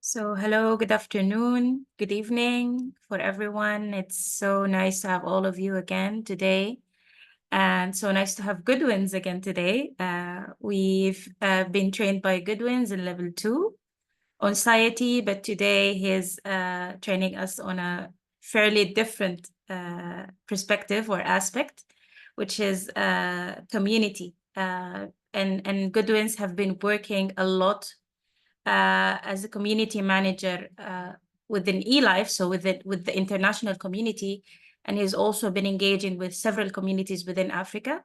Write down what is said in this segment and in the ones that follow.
So, hello, good afternoon, good evening for everyone. It's so nice to have all of you again today. And so nice to have Godwyns again today. We've been trained by Godwyns in level 2 on society, but today he's training us on a fairly different perspective or aspect, which is community. And Godwyns have been working a lot as a community manager within eLife, so with the international community, and he's also been engaging with several communities within Africa.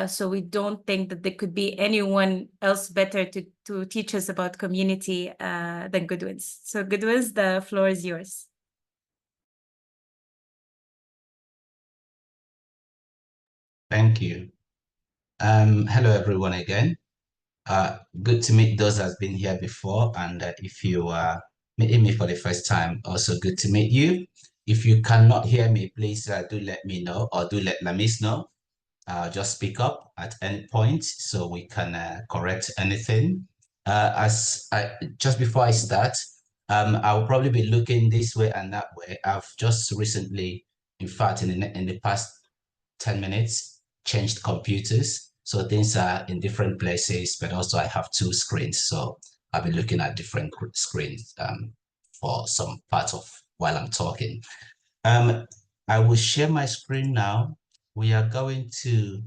So we don't think that there could be anyone else better to teach us about community than Godwyns. So Godwyns, the floor is yours. Thank you. Hello, everyone again. Good to meet those that's been here before. And if you are meeting me for the first time, also good to meet you. If you cannot hear me, please do let me know or do let Lamis know. Just speak up at any point so we can correct anything. Just before I start, I will probably be looking this way and that way. I've just recently, in fact, in the past 10 minutes, changed computers. So things are in different places, but also I have two screens. So I'll be looking at different screens for some part of while I'm talking. I will share my screen now. We are going to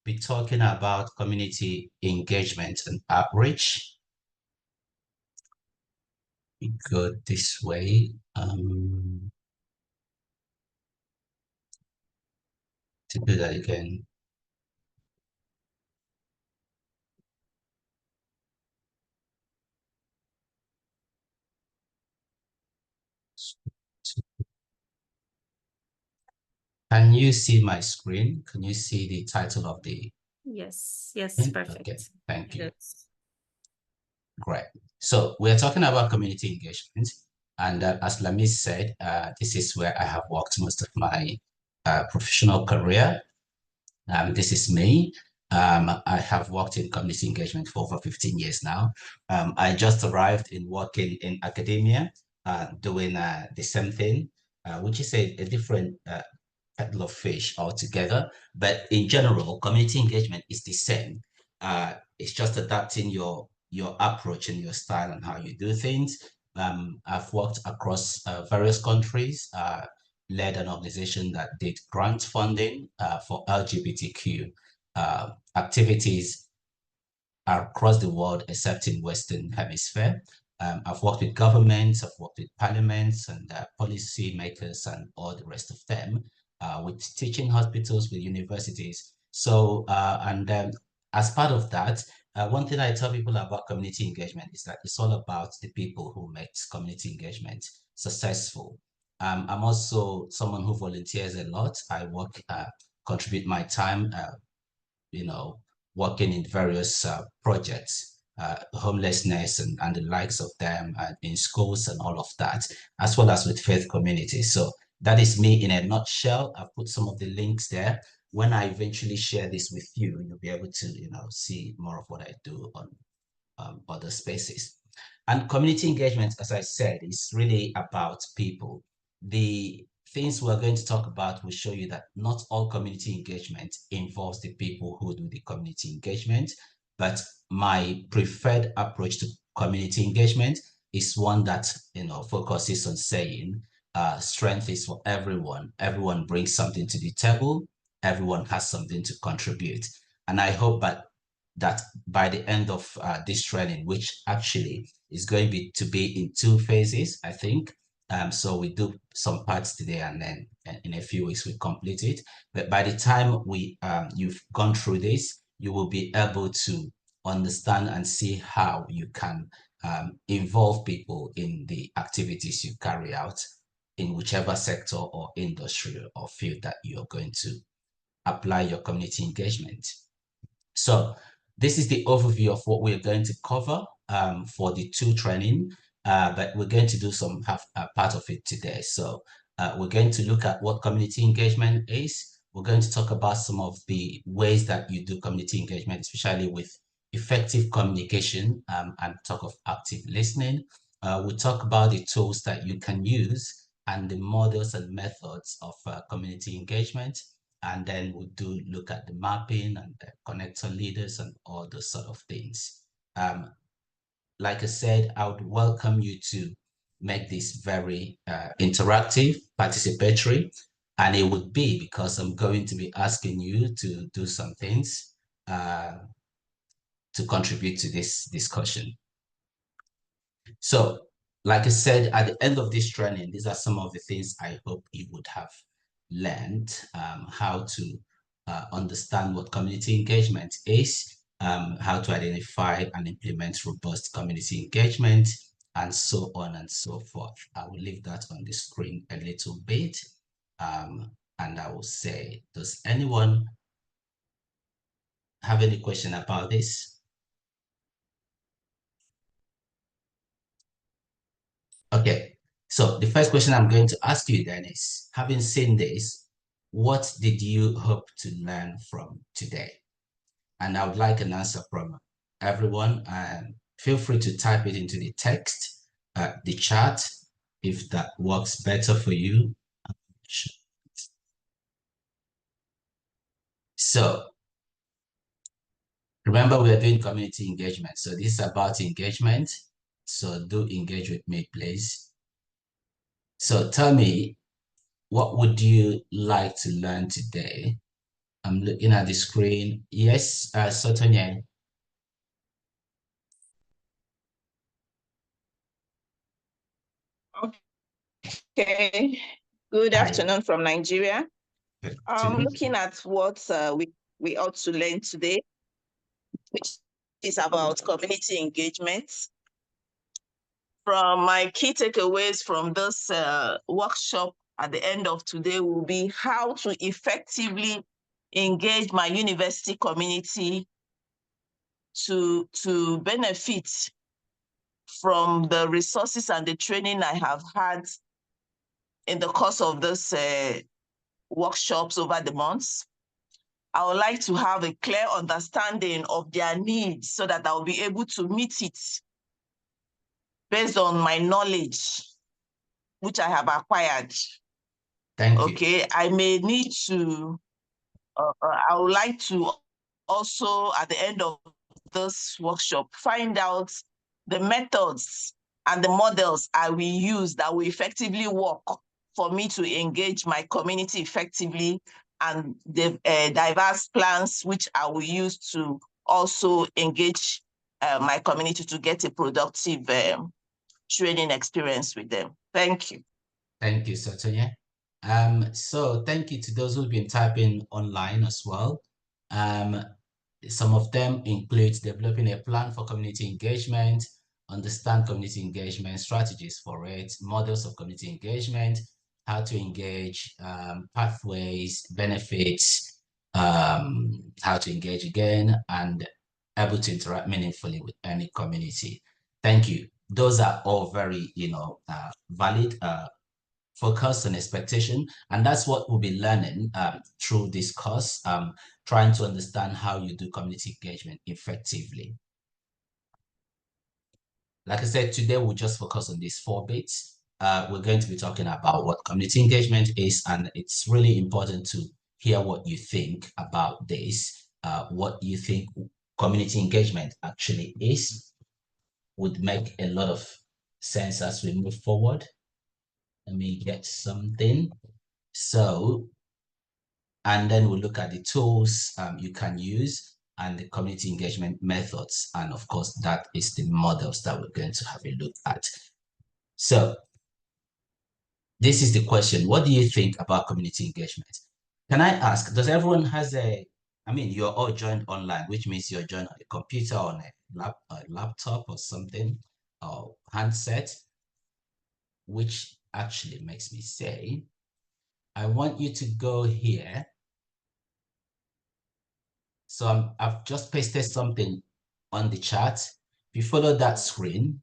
be talking about community engagement and outreach. We go this way. To do that again. Can you see my screen? Can you see the title of the? Yes, perfect. Okay, thank you. Yes. Great. So we're talking about community engagement. And as Lamis said, this is where I have worked most of my professional career. This is me. I have worked in community engagement for over 15 years now. I just arrived in working in academia, doing the same thing, which is a different kettle of fish altogether. But in general, community engagement is the same. It's just adapting your approach and your style and how you do things. I've worked across various countries, led an organization that did grant funding for LGBTQ activities across the world, except in Western Hemisphere. I've worked with governments, I've worked with parliaments and policy makers and all the rest of them, with teaching hospitals, with universities. So, as part of that, one thing I tell people about community engagement is that it's all about the people who make community engagement successful. I'm also someone who volunteers a lot. I work, contribute my time, you know, working in various projects, homelessness and the likes of them in schools and all of that, as well as with faith communities. So that is me in a nutshell. I've put some of the links there. When I eventually share this with you, you'll be able to, see more of what I do on other spaces. And community engagement, as I said, is really about people. The things we're going to talk about will show you that not all community engagement involves the people who do the community engagement, but my preferred approach to community engagement is one that focuses on saying strength is for everyone. Everyone brings something to the table. Everyone has something to contribute. And I hope that by the end of this training, which actually is going to be in 2 phases, I think. So we do some parts today and then in a few weeks we complete it. But by the time you've gone through this, you will be able to understand and see how you can involve people in the activities you carry out in whichever sector or industry or field that you're going to apply your community engagement. So this is the overview of what we're going to cover for the 2 training, but we're going to do some part of it today. So we're going to look at what community engagement is. We're going to talk about some of the ways that you do community engagement, especially with effective communication and talk of active listening. we'll talk about the tools that you can use and the models and methods of community engagement. And then we'll look at the mapping and the connector leaders and all those sort of things. Like I said, I would welcome you to make this very interactive, participatory, and it would be because I'm going to be asking you to do some things to contribute to this discussion. So, like I said, at the end of this training, these are some of the things I hope you would have learned, how to understand what community engagement is, how to identify and implement robust community engagement, and so on and so forth. I will leave that on the screen a little bit. And I will say, does anyone have any question about this? Okay, so the first question I'm going to ask you then is, having seen this, what did you hope to learn from today? And I would like an answer from everyone, and feel free to type it into the text, the chat, if that works better for you. So remember, we are doing community engagement. So this is about engagement. So do engage with me, please. So tell me, what would you like to learn today? I'm looking at the screen. Yes, Sotonye. Okay. Good Hi. afternoon from Nigeria. Good I'm afternoon. looking at what we ought to learn today, which is about community engagement. From my key takeaways from this workshop at the end of today will be how to effectively engage my university community to benefit from the resources and the training I have had in the course of this workshops over the months. I would like to have a clear understanding of their needs so that I'll be able to meet it based on my knowledge, which I have acquired. Thank you. Okay, I may need to, I would like to also, at the end of this workshop, find out the methods and the models I will use that will effectively work for me to engage my community effectively, and the diverse plans which I will use to also engage my community to get a productive training experience with them. Thank you. Thank you, Sotonye. So thank you to those who've been typing online as well. Some of them include developing a plan for community engagement, understand community engagement strategies for it, models of community engagement, how to engage, pathways, benefits, how to engage again, and able to interact meaningfully with any community. Thank you. Those are all very, valid, focus on expectation, and that's what we'll be learning through this course, trying to understand how you do community engagement effectively. Like I said, today we'll just focus on these 4 bits. We're going to be talking about what community engagement is, and it's really important to hear what you think about this, what you think community engagement actually is. Would make a lot of sense as we move forward. Let me get something. So, and then we'll look at the tools you can use and the community engagement methods. And of course, that is the models that we're going to have a look at. So this is the question. What do you think about community engagement? Can I ask, does everyone has you're all joined online, which means you're joined on a computer, on a laptop or something, or handset, which actually makes me say, I want you to go here. So I've just pasted something on the chat. If you follow that screen,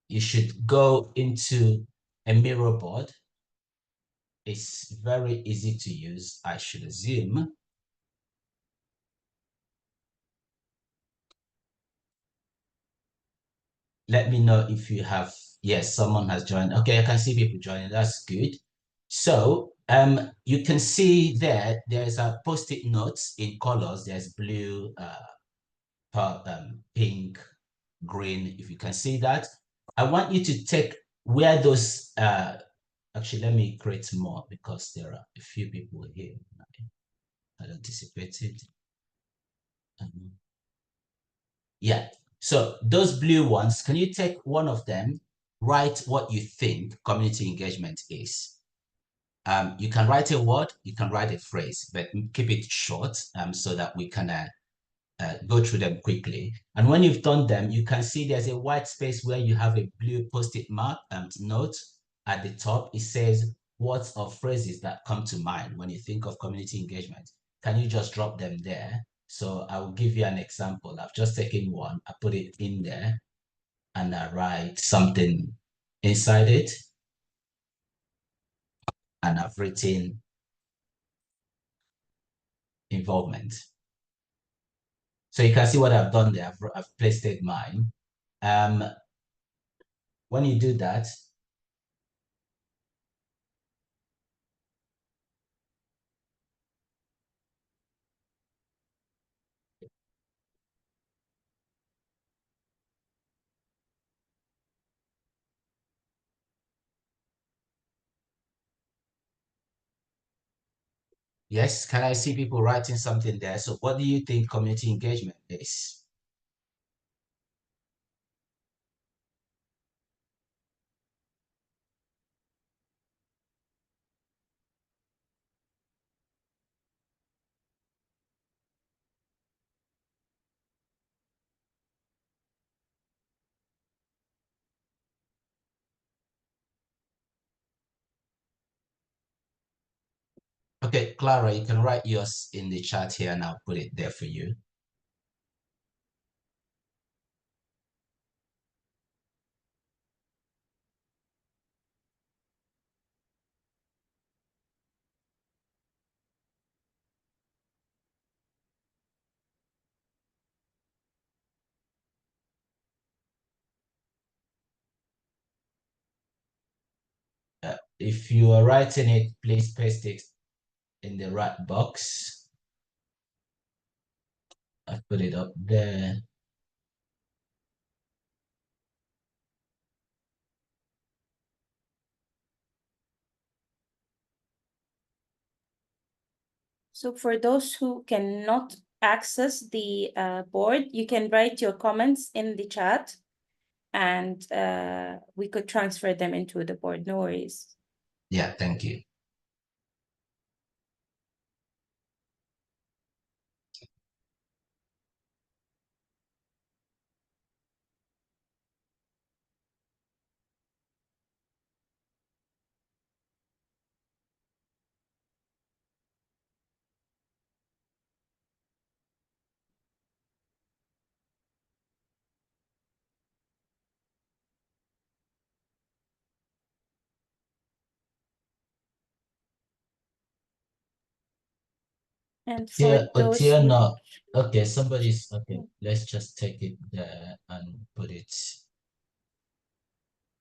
you should go into a mirror board. It's very easy to use, I should assume. let me know if you have, yes, someone has joined. Okay, I can see people joining. That's good. So you can see there's a post-it notes in colors. There's blue, pink, green, if you can see that. I want you to take where those, actually, let me create more because there are a few people here. I anticipated. Yeah, so those blue ones, can you take one of them, write what you think community engagement is? You can write a word, you can write a phrase, but keep it short so that we can go through them quickly. And when you've done them, you can see there's a white space where you have a blue post-it mark note at the top. It says words or phrases that come to mind when you think of community engagement. Can you just drop them there? So I will give you an example. I've just taken one, I put it in there, and I write something inside it. And I've written involvement. So you can see what I've done there. I've pasted mine. When you do that, yes, can I see people writing something there? So what do you think community engagement is? Okay, Clara, you can write yours in the chat here and I'll put it there for you. If you are writing it, please paste it in the right box. I put it up there. So for those who cannot access the board, you can write your comments in the chat and we could transfer them into the board, no worries. Yeah, thank you. And for Here, those here, who... no. Okay, somebody's, okay, let's just take it there and put it.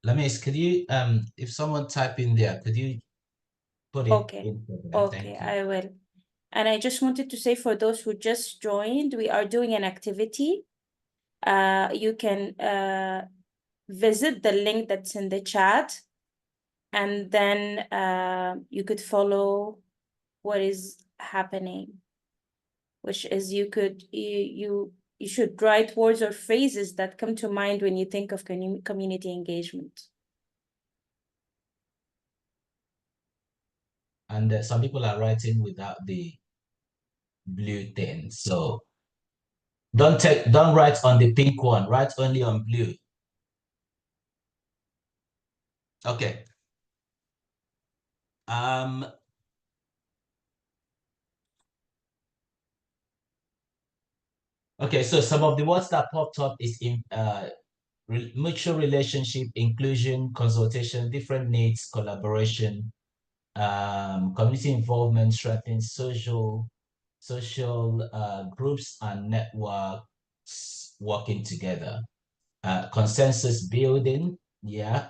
Lamis, could you, if someone type in there, could you put it Okay, in for them? okay, Thank you. I will. And I just wanted to say for those who just joined, we are doing an activity. You can visit the link that's in the chat, and then you could follow what is happening, which is you should write words or phrases that come to mind when you think of community engagement. And some people are writing without the blue thing. So don't write on the pink one, write only on blue. Okay. Okay, so some of the words that popped up is in mutual relationship, inclusion, consultation, different needs, collaboration, community involvement, strengthening social groups and networks working together. consensus building. Yeah.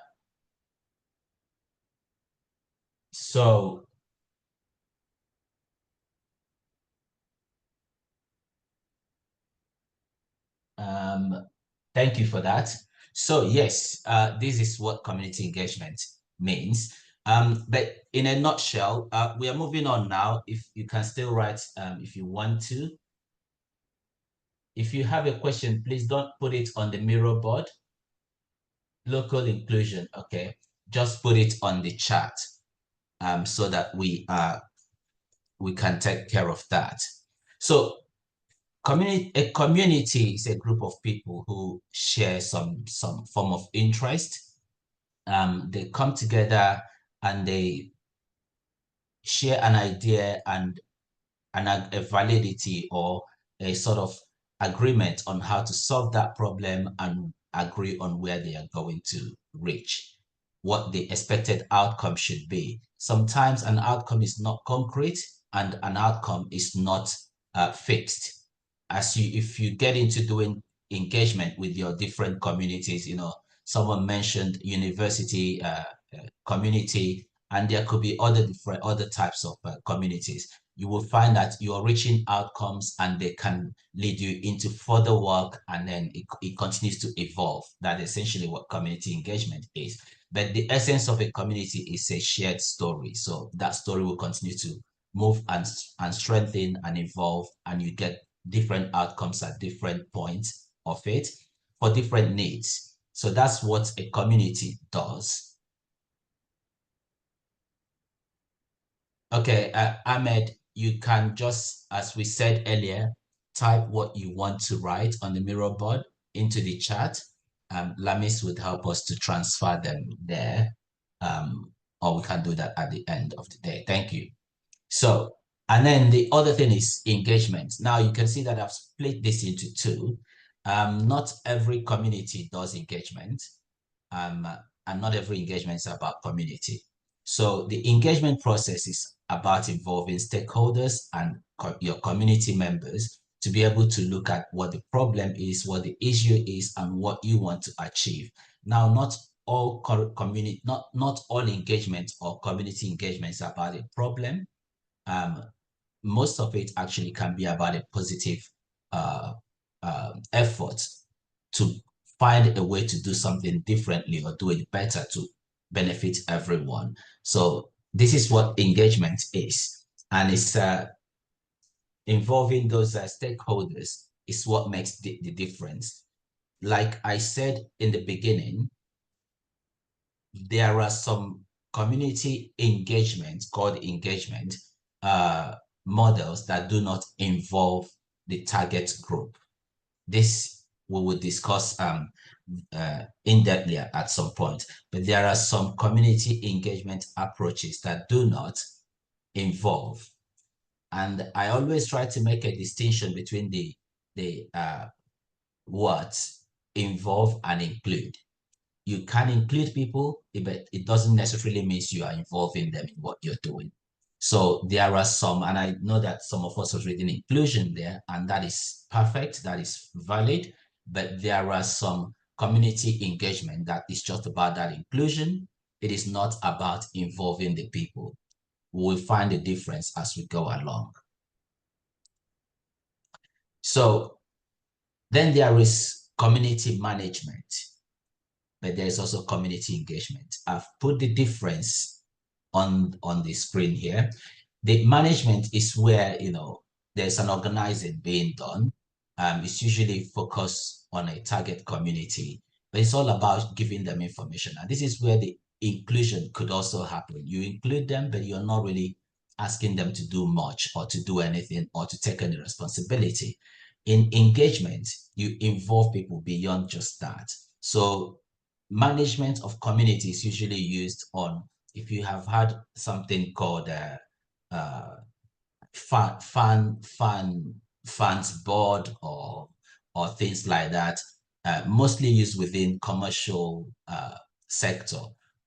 So thank you for that. So yes, this is what community engagement means. But in a nutshell, we are moving on now. If you can still write, if you want to. If you have a question, please don't put it on the mirror board. Local inclusion, okay. Just put it on the chat, so that we can take care of that. So a community is a group of people who share some form of interest. They come together and they share an idea and a validity or a sort of agreement on how to solve that problem and agree on where they are going to reach, what the expected outcome should be. Sometimes an outcome is not concrete and an outcome is not fixed. If you get into doing engagement with your different communities, someone mentioned university, community, and there could be other types of communities. You will find that you are reaching outcomes and they can lead you into further work, and then it continues to evolve. That's essentially what community engagement is. But the essence of a community is a shared story. So that story will continue to move and strengthen and evolve, and you get different outcomes at different points of it for different needs. So that's what a community does. Okay, Ahmed, you can just, as we said earlier, type what you want to write on the mirror board into the chat. Lamis would help us to transfer them there, or we can do that at the end of the day. Thank you. So, and then the other thing is engagement. Now you can see that I've split this into two. Not every community does engagement, and not every engagement is about community. So the engagement process is about involving stakeholders and your community members to be able to look at what the problem is, what the issue is, and what you want to achieve. Now, not all not all engagement or community engagement is about a problem. Most of it actually can be about a positive effort to find a way to do something differently or do it better to benefit everyone. So this is what engagement is, and it's involving those stakeholders is what makes the difference. Like I said in the beginning, there are some community engagement called engagement models that do not involve the target group. This we will discuss in depth at some point, but there are some community engagement approaches that do not involve. And I always try to make a distinction between the words involve and include. You can include people, but it doesn't necessarily mean you are involving them in what you're doing. So there are some, and I know that some of us are reading inclusion there, and that is perfect, that is valid, but there are some community engagement that is just about that inclusion. It is not about involving the people. We will find the difference as we go along. So then there is community management, but there is also community engagement. I've put the difference on the screen here. The management is where, there's an organizing being done. It's usually focused on a target community, but it's all about giving them information. And this is where the inclusion could also happen. You include them, but you're not really asking them to do much or to do anything or to take any responsibility. In engagement, you involve people beyond just that. So management of community is usually used on, if you have had something called fans board or things like that, mostly used within commercial sector,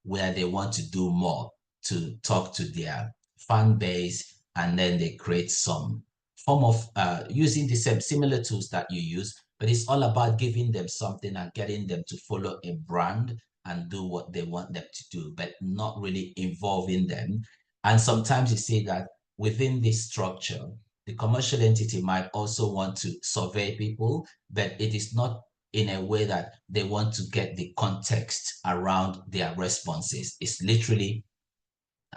where they want to do more to talk to their fan base, and then they create some form of using the same similar tools that you use, but it's all about giving them something and getting them to follow a brand and do what they want them to do, but not really involving them. And sometimes you see that within this structure, the commercial entity might also want to survey people, but it is not in a way that they want to get the context around their responses. It's literally,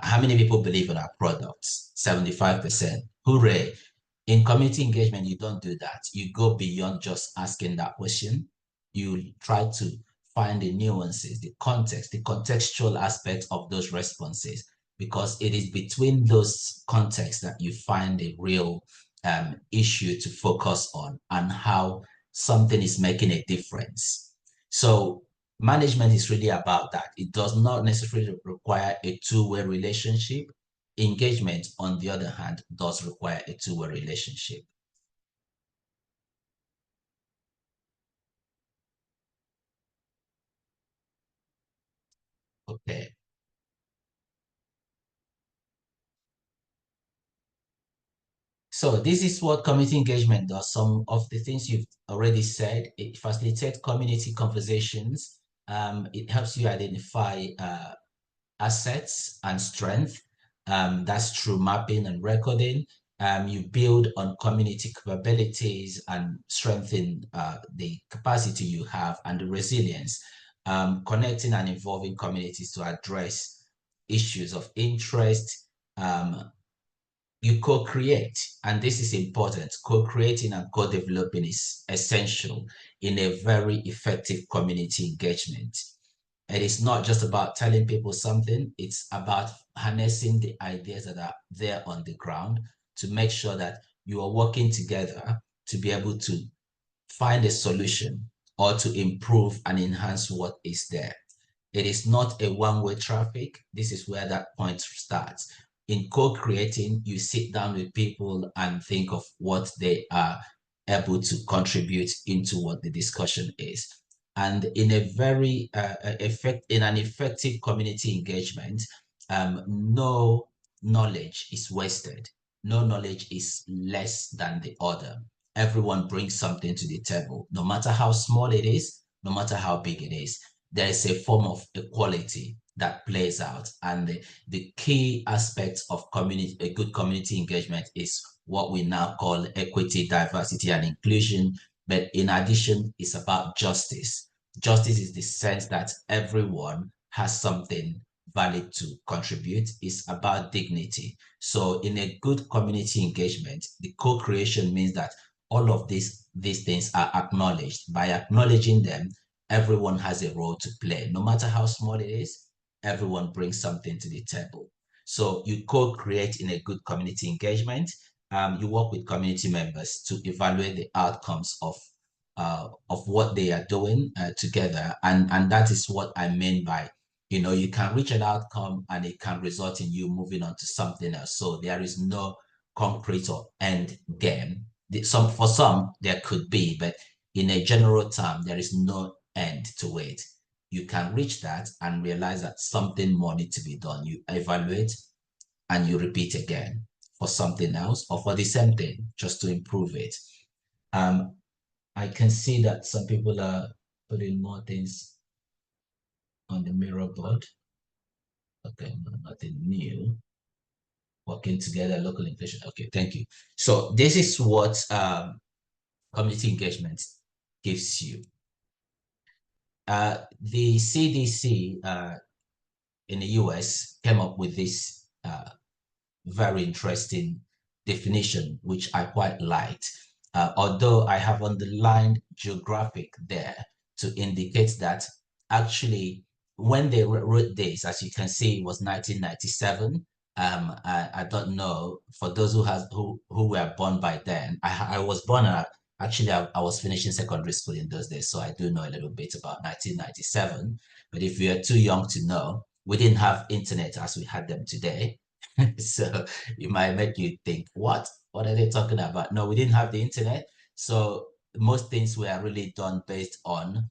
how many people believe in our products? 75%. Hooray. In community engagement, you don't do that. You go beyond just asking that question. You try to find the nuances, the context, the contextual aspects of those responses, because it is between those contexts that you find a real issue to focus on and how something is making a difference. So management is really about that. It does not necessarily require a two-way relationship. Engagement, on the other hand, does require a two-way relationship. Okay. So this is what community engagement does. Some of the things you've already said: it facilitates community conversations. It helps you identify assets and strength. That's through mapping and recording. You build on community capabilities and strengthen the capacity you have and the resilience. Connecting and involving communities to address issues of interest. You co-create, and this is important. Co-creating and co-developing is essential in a very effective community engagement. It is not just about telling people something, it's about harnessing the ideas that are there on the ground to make sure that you are working together to be able to find a solution or to improve and enhance what is there. It is not a one-way traffic. This is where that point starts. In co-creating, you sit down with people and think of what they are able to contribute into what the discussion is. And in a very in an effective community engagement, no knowledge is wasted. No knowledge is less than the other. Everyone brings something to the table, no matter how small it is, no matter how big it is. There is a form of equality that plays out. And the key aspects of a good community engagement is what we now call equity, diversity, and inclusion. But in addition, it's about justice. Justice is the sense that everyone has something valid to contribute. It's about dignity. So in a good community engagement, the co-creation means that all of these things are acknowledged. By acknowledging them, everyone has a role to play. No matter how small it is, everyone brings something to the table. So you co-create in a good community engagement. You work with community members to evaluate the outcomes of what they are doing together. And that is what I mean by, you can reach an outcome and it can result in you moving on to something else. So there is no concrete or end game. For some, there could be, but in a general term, there is no end to it. You can reach that and realize that something more needs to be done. You evaluate and you repeat again for something else or for the same thing, just to improve it. I can see that some people are putting more things on the mirror board. Okay, nothing new. Working together, local inclusion. Okay, thank you. So this is what community engagement gives you. The CDC in the US came up with this very interesting definition, which I quite liked. Although I have underlined geographic there to indicate that actually when they wrote this, as you can see, it was 1997. I don't know, for those who were born by then, I was born actually, I was finishing secondary school in those days, so I do know a little bit about 1997. But if you're too young to know, we didn't have internet as we had them today. So it might make you think, what are they talking about? No, we didn't have the internet. So most things were really done based on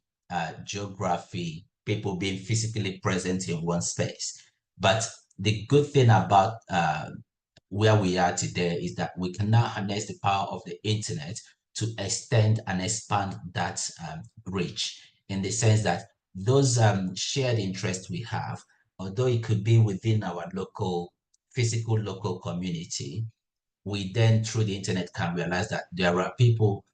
geography, people being physically present in one space. But the good thing about where we are today is that we can now harness the power of the internet to extend and expand that reach, in the sense that those shared interests we have, although it could be within our physical local community, we then through the internet can realize that there are people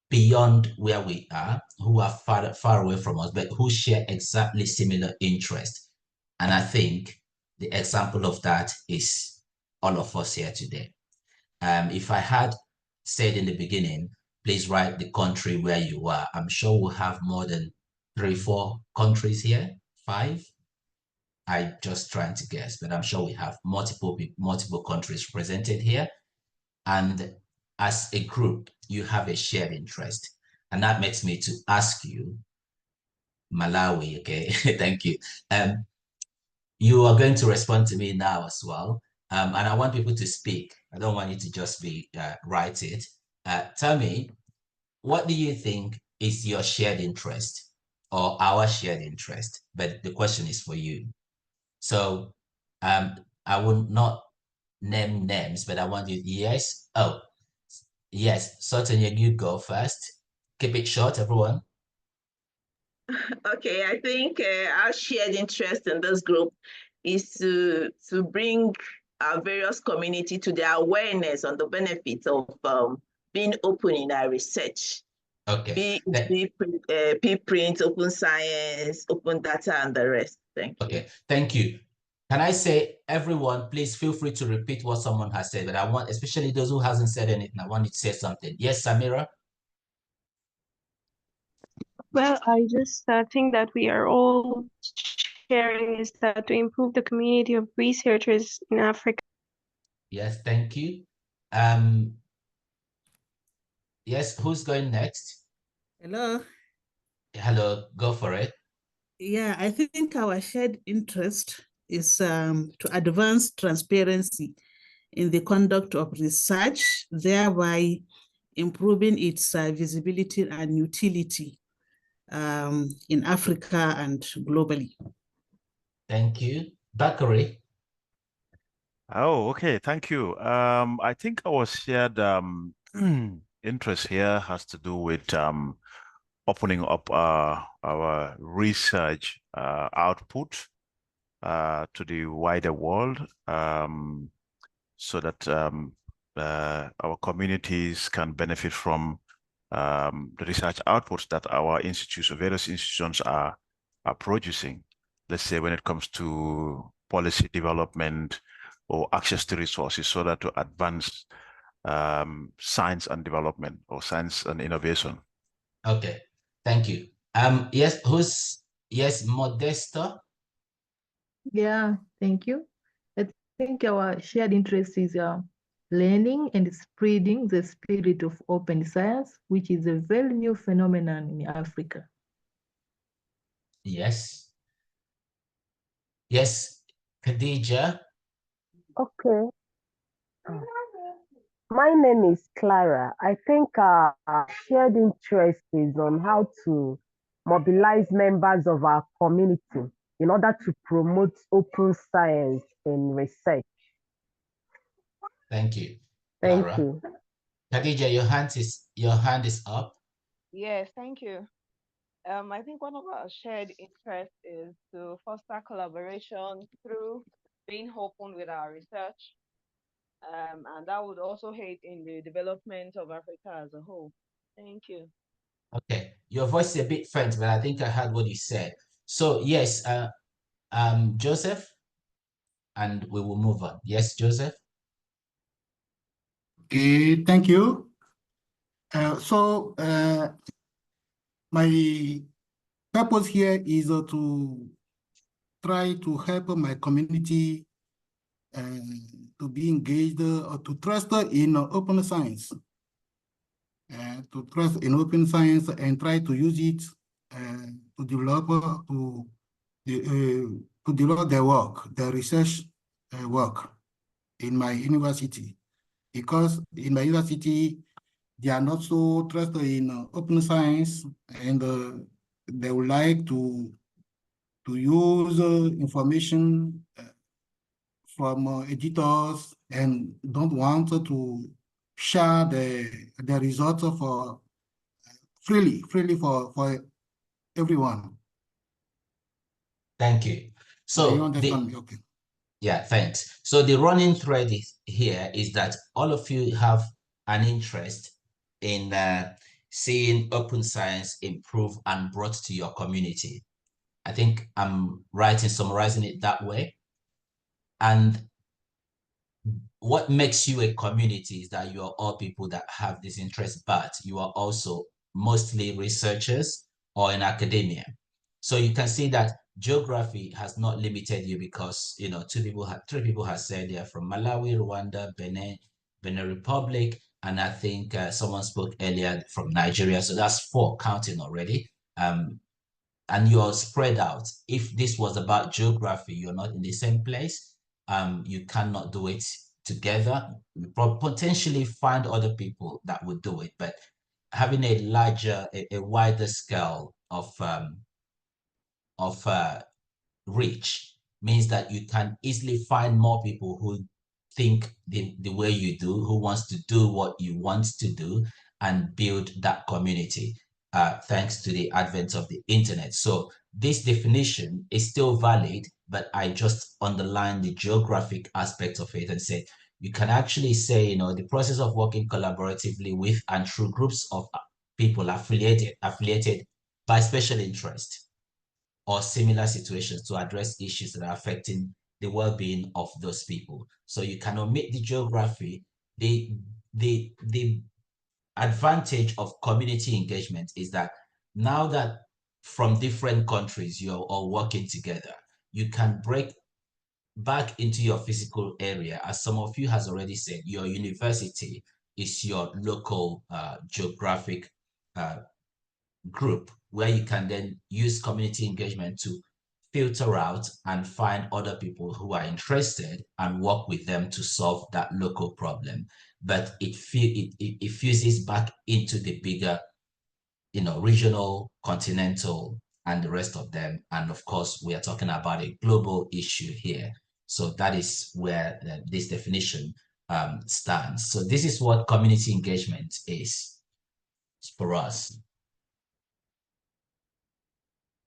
beyond where we are who are far away from us, but who share exactly similar interests. And I think the example of that is all of us here today. If I had said in the beginning, please write the country where you are, I'm sure we'll have more than 3-4 countries here, 5. I'm just trying to guess, but I'm sure we have multiple countries represented here. And as a group, you have a shared interest. And that makes me to ask you, Malawi, okay, thank you. You are going to respond to me now as well. And I want people to speak. I don't want you to just be write it. Tell me, what do you think is your shared interest or our shared interest? But the question is for you. So I will not name names, but I want you, yes. Oh, yes. Sotonya, you go first. Keep it short, everyone. Okay, I think our shared interest in this group is to bring our various community to their awareness on the benefits of being open in our research. Okay. Preprint, open science, open data, and the rest. Thank you. Okay, thank you. Can I say, everyone, please feel free to repeat what someone has said, but I want, especially those who hasn't said anything, I want you to say something. Yes, Samira? Well, I just think that we are all sharing is that to improve the community of researchers in Africa. Yes, thank you. Yes, who's going next? Hello. Hello, go for it. Yeah, I think our shared interest is to advance transparency in the conduct of research, thereby improving its visibility and utility in Africa and globally. Thank you. Bakari? Oh, okay. Thank you. I think our shared interest here has to do with opening up our research output to the wider world, so that our communities can benefit from the research outputs that our various institutions are producing. Let's say when it comes to policy development or access to resources, so that to advance science and development or science and innovation. Okay, thank you. Yes, yes, Modesta? Yeah, thank you. I think our shared interest is learning and spreading the spirit of open science, which is a very new phenomenon in Africa. Yes. Yes, Khadija? Okay. My name is Clara. I think our shared interest is on how to mobilize members of our community in order to promote open science and research. Thank you, Clara. Thank you. Khadija, your hand is up. Yes, thank you. I think one of our shared interests is to foster collaboration through being open with our research. And that would also aid in the development of Africa as a whole. Thank you. Okay, your voice is a bit faint, but I think I heard what you said. So yes, Joseph, and we will move on. Yes, Joseph? Okay, thank you. My purpose here is to try to help my community to be engaged or to trust in open science. To trust in open science and try to use it to develop their work, their research work in my university. Because in my university, they are not so trusted in open science, and they would like to use information from editors and don't want to share the results for freely for everyone. Thank you. So you understand me? Okay. Yeah, thanks. So the running thread here is that all of you have an interest in seeing open science improve and brought to your community. I think I'm right in summarizing it that way. And what makes you a community is that you are all people that have this interest, but you are also mostly researchers or in academia. So you can see that geography has not limited you because, you know, three people have said they're from Malawi, Rwanda, Benin Republic, and I think someone spoke earlier from Nigeria. So that's 4 counting already. And you're spread out. If this was about geography, you're not in the same place. You cannot do it together. You potentially find other people that would do it, but having a larger, a wider scale of reach means that you can easily find more people who think the way you do, who wants to do what you want to do and build that community, thanks to the advent of the internet. So this definition is still valid, but I just underline the geographic aspect of it and say, you can actually say, you know, the process of working collaboratively with and through groups of people affiliated by special interest or similar situations to address issues that are affecting the well-being of those people. So you can omit the geography. The advantage of community engagement is that now that from different countries you're all working together, you can break back into your physical area. As some of you has already said, your university is your local geographic group where you can then use community engagement to filter out and find other people who are interested and work with them to solve that local problem. But it fuses back into the bigger, you know, regional, continental, and the rest of them. And of course, we are talking about a global issue here. So that is where this definition stands. So this is what community engagement is for us.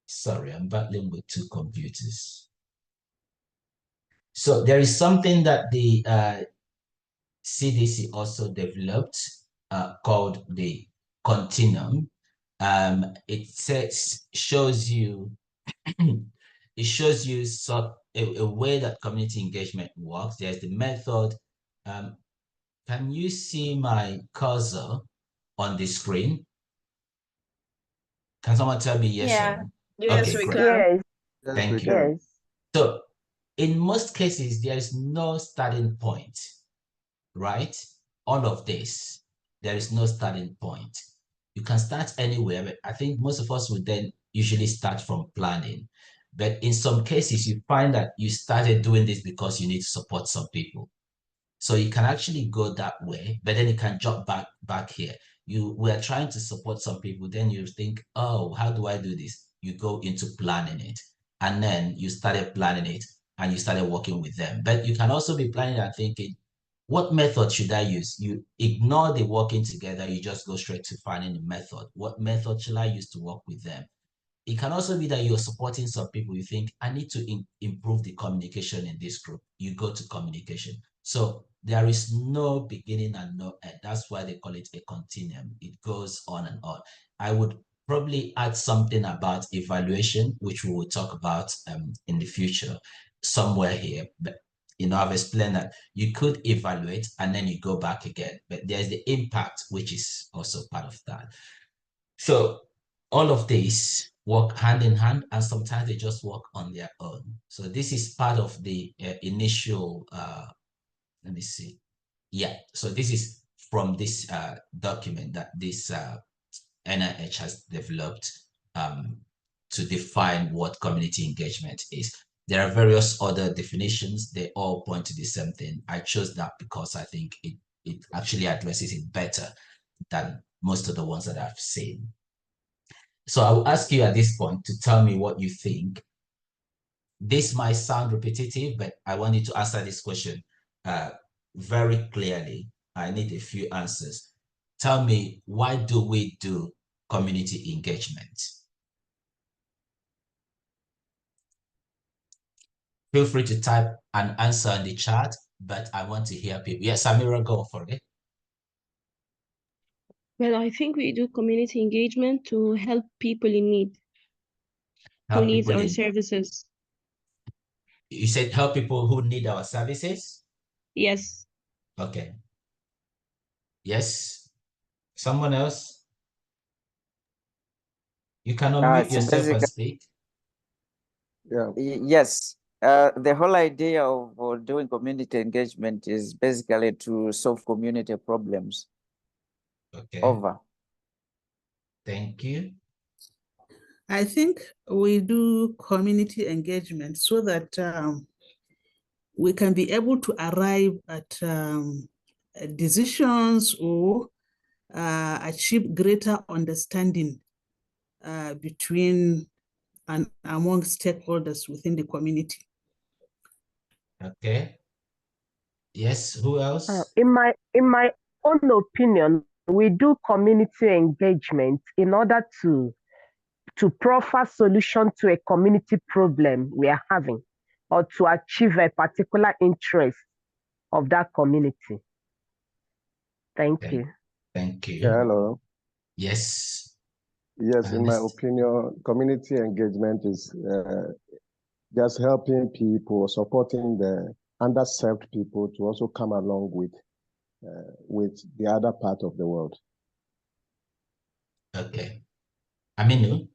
Sorry, I'm battling with 2 computers. So there is something that the CDC also developed called the continuum. It shows you it shows you a way that community engagement works. There's the method. Can you see my cursor on the screen? Can someone tell me yes or no? Yes, Okay, we great. can. Yes, Thank you. yes. So in most cases, there is no starting point, right? All of this, there is no starting point. You can start anywhere, but I think most of us would then usually start from planning. But in some cases, you find that you started doing this because you need to support some people. So you can actually go that way, but then you can jump back here. We are trying to support some people, then you think, oh, how do I do this? You go into planning it, and then you started planning it and you started working with them. But you can also be planning and thinking, what method should I use? You ignore the working together, you just go straight to finding the method. What method should I use to work with them? It can also be that you're supporting some people. You think, I need to improve the communication in this group. You go to communication. So there is no beginning and no end. That's why they call it a continuum. It goes on and on. I would probably add something about evaluation, which we will talk about in the future somewhere here. But you know, I've explained that you could evaluate and then you go back again. But there's the impact, which is also part of that. So all of these work hand in hand, and sometimes they just work on their own. So this is part of the initial, let me see. Yeah, so this is from this document that this NIH has developed to define what community engagement is. There are various other definitions. They all point to the same thing. I chose that because I think it actually addresses it better than most of the ones that I've seen. So I will ask you at this point to tell me what you think. This might sound repetitive, but I want you to answer this question very clearly. I need a few answers. Tell me, why do we do community engagement? Feel free to type an answer in the chat, but I want to hear people. Yes, Samira, go for it. Well, I think we do community engagement to help people in need, who needs our services. You said help people who need our services? Yes. Okay. Yes. Someone else? You can unmute yourself and speak. Yeah. Yes. The whole idea of doing community engagement is basically to solve community problems. Okay. Over. Thank you. I think we do community engagement so that we can be able to arrive at decisions or achieve greater understanding between and among stakeholders within the community. Okay. Yes, who else? In my own opinion, we do community engagement in order to proffer solution to a community problem we are having or to achieve a particular interest of that community. Thank you. Thank you. Yeah, hello. Yes. Yes, in my opinion, community engagement is just helping people, supporting the underserved people to also come along with the other part of the world. Okay. Aminu?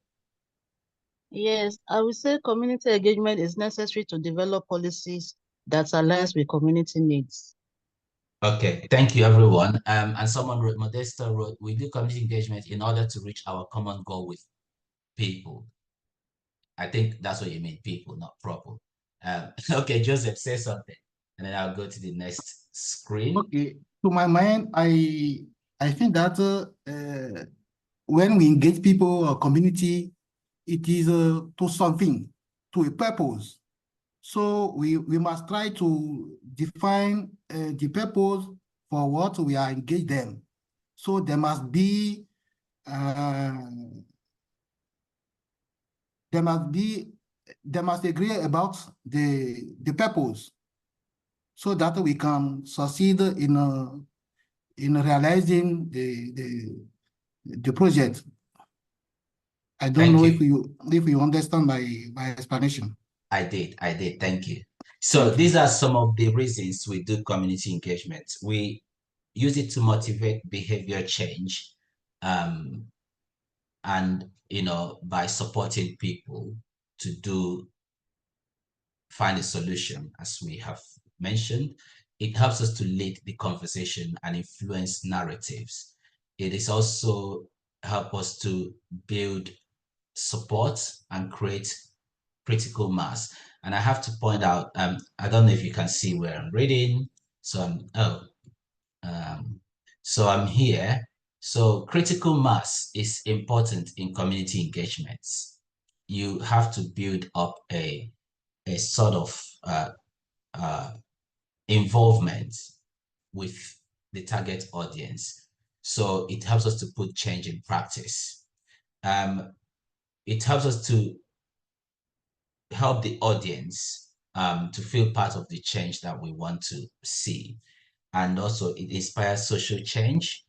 Yes, I would say community engagement is necessary to develop policies that aligns with community needs. Okay, thank you, everyone. And someone wrote, Modesta wrote, we do community engagement in order to reach our common goal with people. I think that's what you mean, people, not proper. Okay, Joseph, say something, and then I'll go to the next screen. Okay, to my mind, I think that when we engage people or community, it is to something, to a purpose. So we must try to define the purpose for what we are engaged them. So there must be they must agree about the purpose so that we can succeed in realizing the project. I don't know if you understand my explanation. I did. Thank you. So these are some of the reasons we do community engagement. We use it to motivate behavior change, and by supporting people to find a solution, as we have mentioned. It helps us to lead the conversation and influence narratives. It is also help us to build support and create critical mass. And I have to point out, I don't know if you can see where I'm reading. So I'm here. So critical mass is important in community engagements. You have to build up a sort of involvement with the target audience. So it helps us to put change in practice. It helps us to help the audience to feel part of the change that we want to see. And also it inspires social change,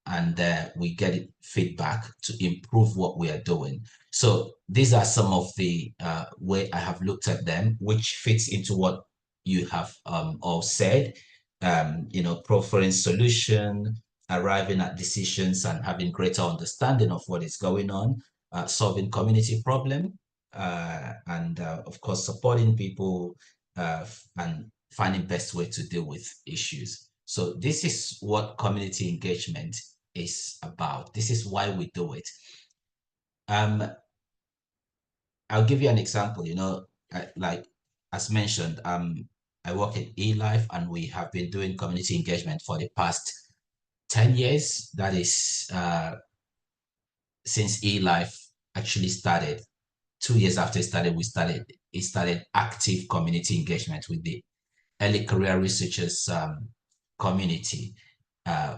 and we get feedback to improve what we are doing. So these are some of the way I have looked at them, which fits into what you have all said, proffering solution, arriving at decisions and having greater understanding of what is going on, solving community problem, and of course, supporting people and finding best way to deal with issues. So this is what community engagement is about. This is why we do it. I'll give you an example. Like as mentioned, I work at eLife, and we have been doing community engagement for the past 10 years. That is since eLife actually started. 2 years after it started active community engagement with the early career researchers community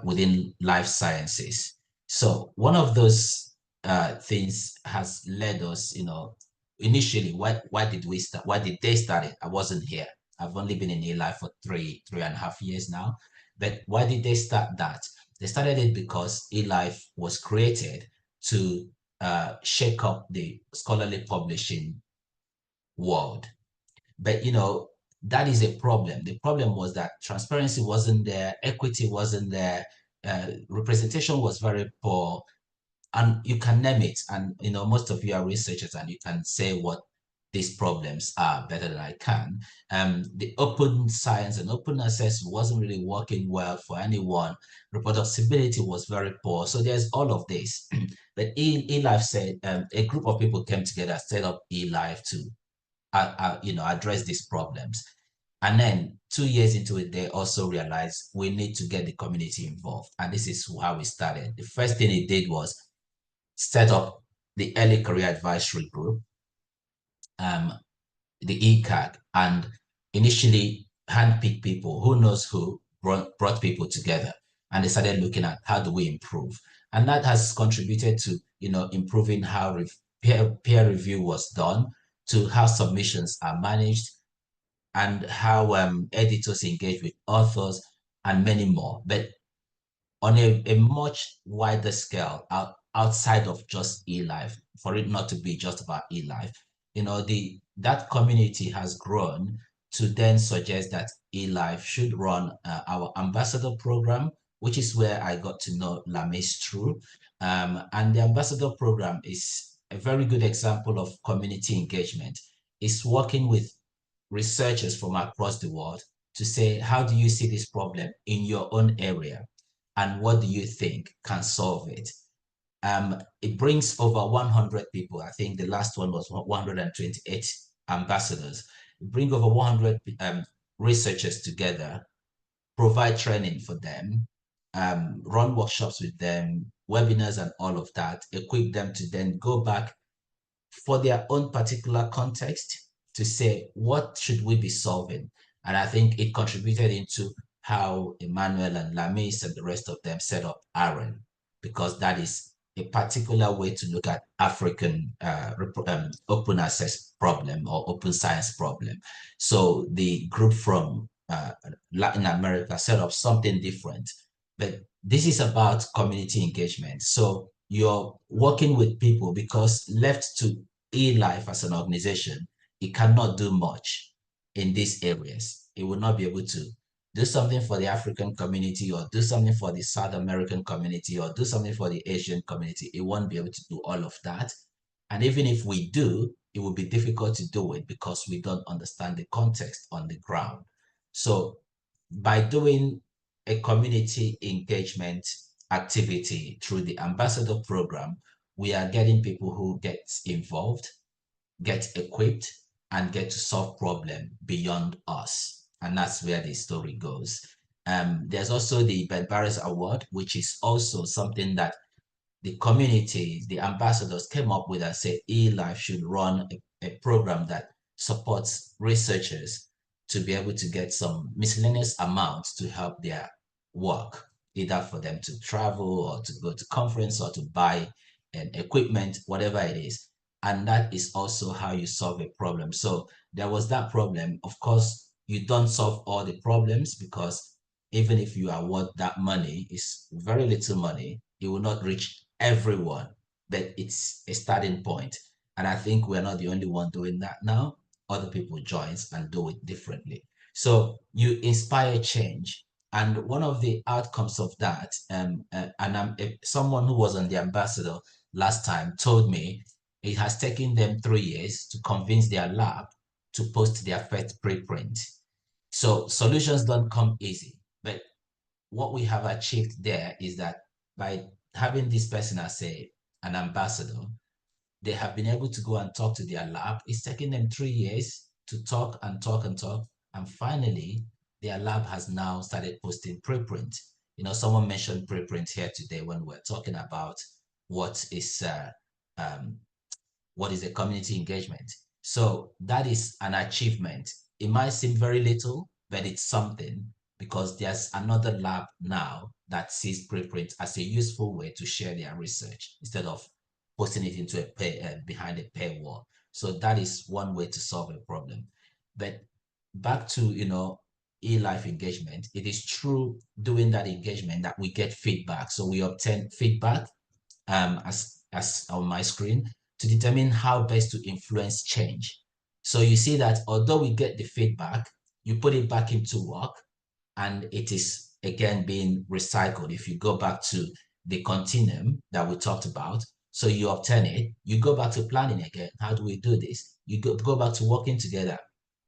within life sciences. So one of those things has led us, initially, why did we start? Why did they start it? I wasn't here. I've only been in eLife for three and a half years now. But why did they start that? They started it because eLife was created to shake up the scholarly publishing world. But that is a problem. The problem was that transparency wasn't there, equity wasn't there, representation was very poor, and you can name it. And most of you are researchers, and you can say what these problems are better than I can. The open science and open access wasn't really working well for anyone. Reproducibility was very poor. So there's all of this. But eLife said, a group of people came together, set up eLife to address these problems. And then 2 years into it, they also realized we need to get the community involved. And this is how we started. The first thing it did was set up the early career advisory group, the ECAG, and initially handpicked people, who knows who, brought people together. And they started looking at how do we improve. And that has contributed to, improving how peer review was done, to how submissions are managed, and how editors engage with authors, and many more. But on a much wider scale, outside of just eLife, for it not to be just about eLife, that community has grown to then suggest that eLife should run our ambassador program, which is where I got to know Lamis through. And the ambassador program is a very good example of community engagement. It's working with researchers from across the world to say, how do you see this problem in your own area? And what do you think can solve it? It brings over 100 people. I think the last one was 128 ambassadors. Bring over 100 researchers together, provide training for them, run workshops with them, webinars and all of that, equip them to then go back for their own particular context to say, what should we be solving? And I think it contributed into how Emmanuel and Lamis and the rest of them set up Aaron, because that is a particular way to look at African open access problem or open science problem. So the group from Latin America set up something different, but this is about community engagement. So you're working with people, because left to eLife as an organization, it cannot do much in these areas. It will not be able to do something for the African community, or do something for the South American community, or do something for the Asian community. It won't be able to do all of that. And even if we do, it will be difficult to do it because we don't understand the context on the ground. So by doing a community engagement activity through the ambassador program, we are getting people who get involved, get equipped, and get to solve problems beyond us. And that's where the story goes. There's also the Ben Barres Award, which is also something that the community, the ambassadors came up with and said eLife should run a program that supports researchers to be able to get some miscellaneous amounts to help their work, either for them to travel or to go to conference or to buy an equipment, whatever it is. And that is also how you solve a problem. So there was that problem. Of course, you don't solve all the problems, because even if you award that money, it's very little money, it will not reach everyone, but it's a starting point. And I think we're not the only one doing that now. Other people join and do it differently. So you inspire change. And one of the outcomes of that, and someone who was on the ambassador last time told me it has taken them 3 years to convince their lab to post their first preprint. So solutions don't come easy, but what we have achieved there is that by having this person as an ambassador, they have been able to go and talk to their lab. It's taken them 3 years to talk and talk and talk. And finally, their lab has now started posting preprint. Someone mentioned preprint here today when we're talking about what is a community engagement. So that is an achievement. It might seem very little, but it's something. because there's another lab now that sees preprint as a useful way to share their research instead of posting it into behind a paywall. So that is one way to solve a problem. But back to, eLife engagement, it is true doing that engagement that we get feedback. So we obtain feedback as on my screen to determine how best to influence change. So you see that although we get the feedback, you put it back into work and it is again being recycled. If you go back to the continuum that we talked about, so you obtain it, you go back to planning again. How do we do this? You go back to working together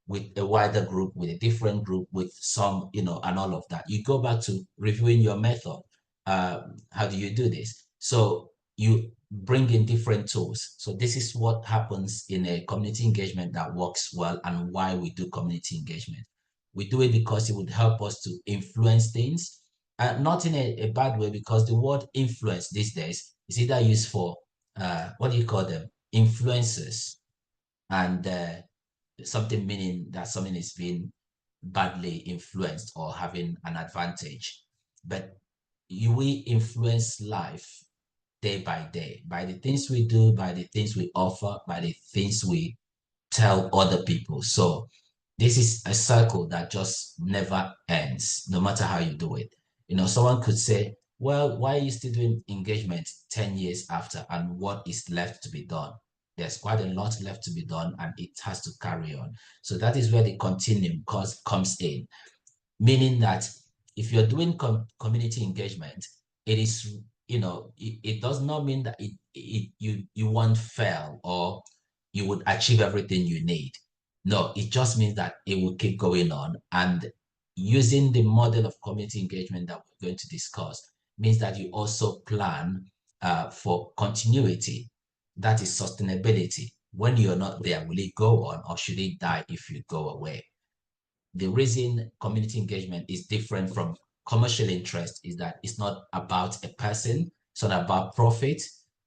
with a wider group, with a different group, with some, and all of that. You go back to reviewing your method. How do you do this? So you bring in different tools. So this is what happens in a community engagement that works well, and why we do community engagement. We do it because it would help us to influence things, not in a bad way, because the word influence these days is either used for, what do you call them? Influencers, and something meaning that something is being badly influenced or having an advantage. But we influence life day by day, by the things we do, by the things we offer, by the things we tell other people. So this is a cycle that just never ends, no matter how you do it. Someone could say, well, why are you still doing engagement 10 years after, and what is left to be done? There's quite a lot left to be done, and it has to carry on. So that is where the continuum comes in, meaning that if you're doing community engagement, it is, it does not mean that you won't fail or you would achieve everything you need. No, it just means that it will keep going on. And using the model of community engagement that we're going to discuss means that you also plan for continuity. That is sustainability. When you're not there, will it go on, or should it die if you go away? The reason community engagement is different from commercial interest is that it's not about a person, it's not about profit.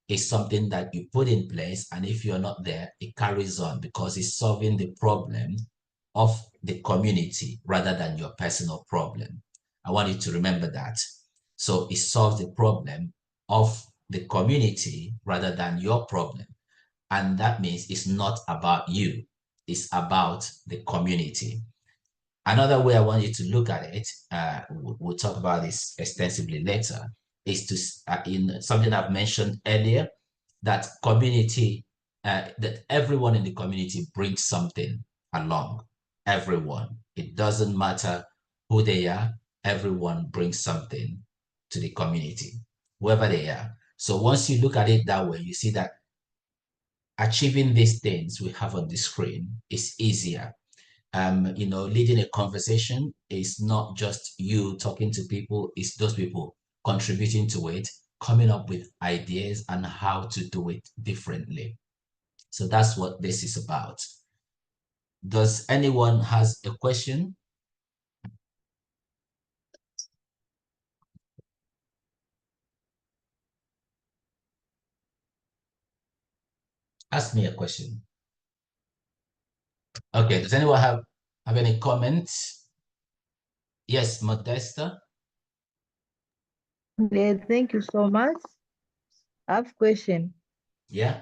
It's something that you put in place, and if you're not there, it carries on because it's solving the problem of the community rather than your personal problem. I want you to remember that. So it solves the problem of the community rather than your problem. And that means it's not about you, it's about the community. Another way I want you to look at it, we'll talk about this extensively later, is to in something I've mentioned earlier, that community, that everyone in the community brings something along. Everyone. It doesn't matter who they are. Everyone brings something to the community, whoever they are. So once you look at it that way, you see that achieving these things we have on the screen is easier. Leading a conversation is not just you talking to people, it's those people contributing to it, coming up with ideas and how to do it differently. So that's what this is about. Does anyone has a question? Ask me a question. Okay, does anyone have any comments? Yes, Modesta. Yeah, thank you so much. I have a question. Yeah.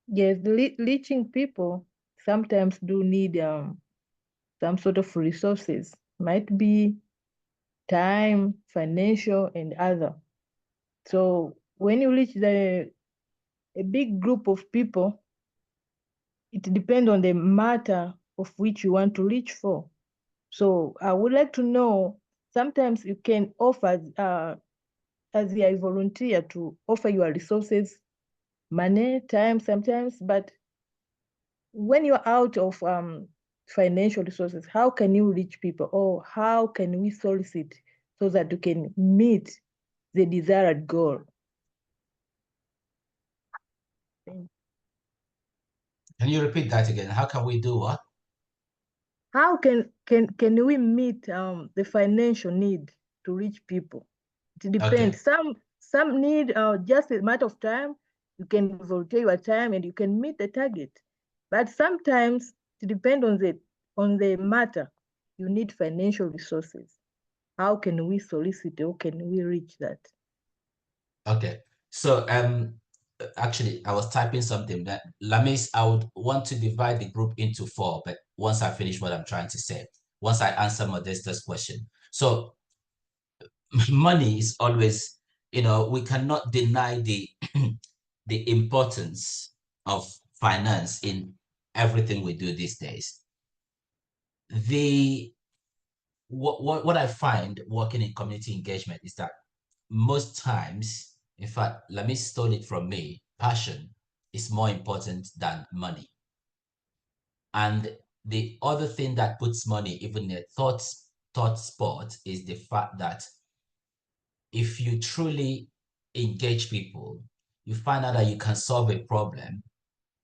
Yes, reaching people sometimes do need some sort of resources. Might be time, financial, and other. So when you reach a big group of people, it depends on the matter of which you want to reach for. So I would like to know, sometimes you can offer, as a volunteer, to offer your resources, money, time sometimes, but when you're out of financial resources, how can you reach people, or how can we solicit so that you can meet the desired goal? Can you repeat that again? How can we do what? How can we meet the financial need to reach people? It depends. Okay. Some need just a matter of time. You can volunteer your time and you can meet the target. But sometimes it depends on the matter. you need financial resources. How can we solicit? How can we reach that? Okay. So actually I was typing something that Lamis, I would want to divide the group into 4, but once I finish what I'm trying to say, once I answer Modesta's question. So money is always, we cannot deny the the importance of finance in everything we do these days. What I find working in community engagement is that most times, in fact, let me stole it from me, passion is more important than money. And the other thing that puts money even in a thought spot is the fact that if you truly engage people, you find out that you can solve a problem.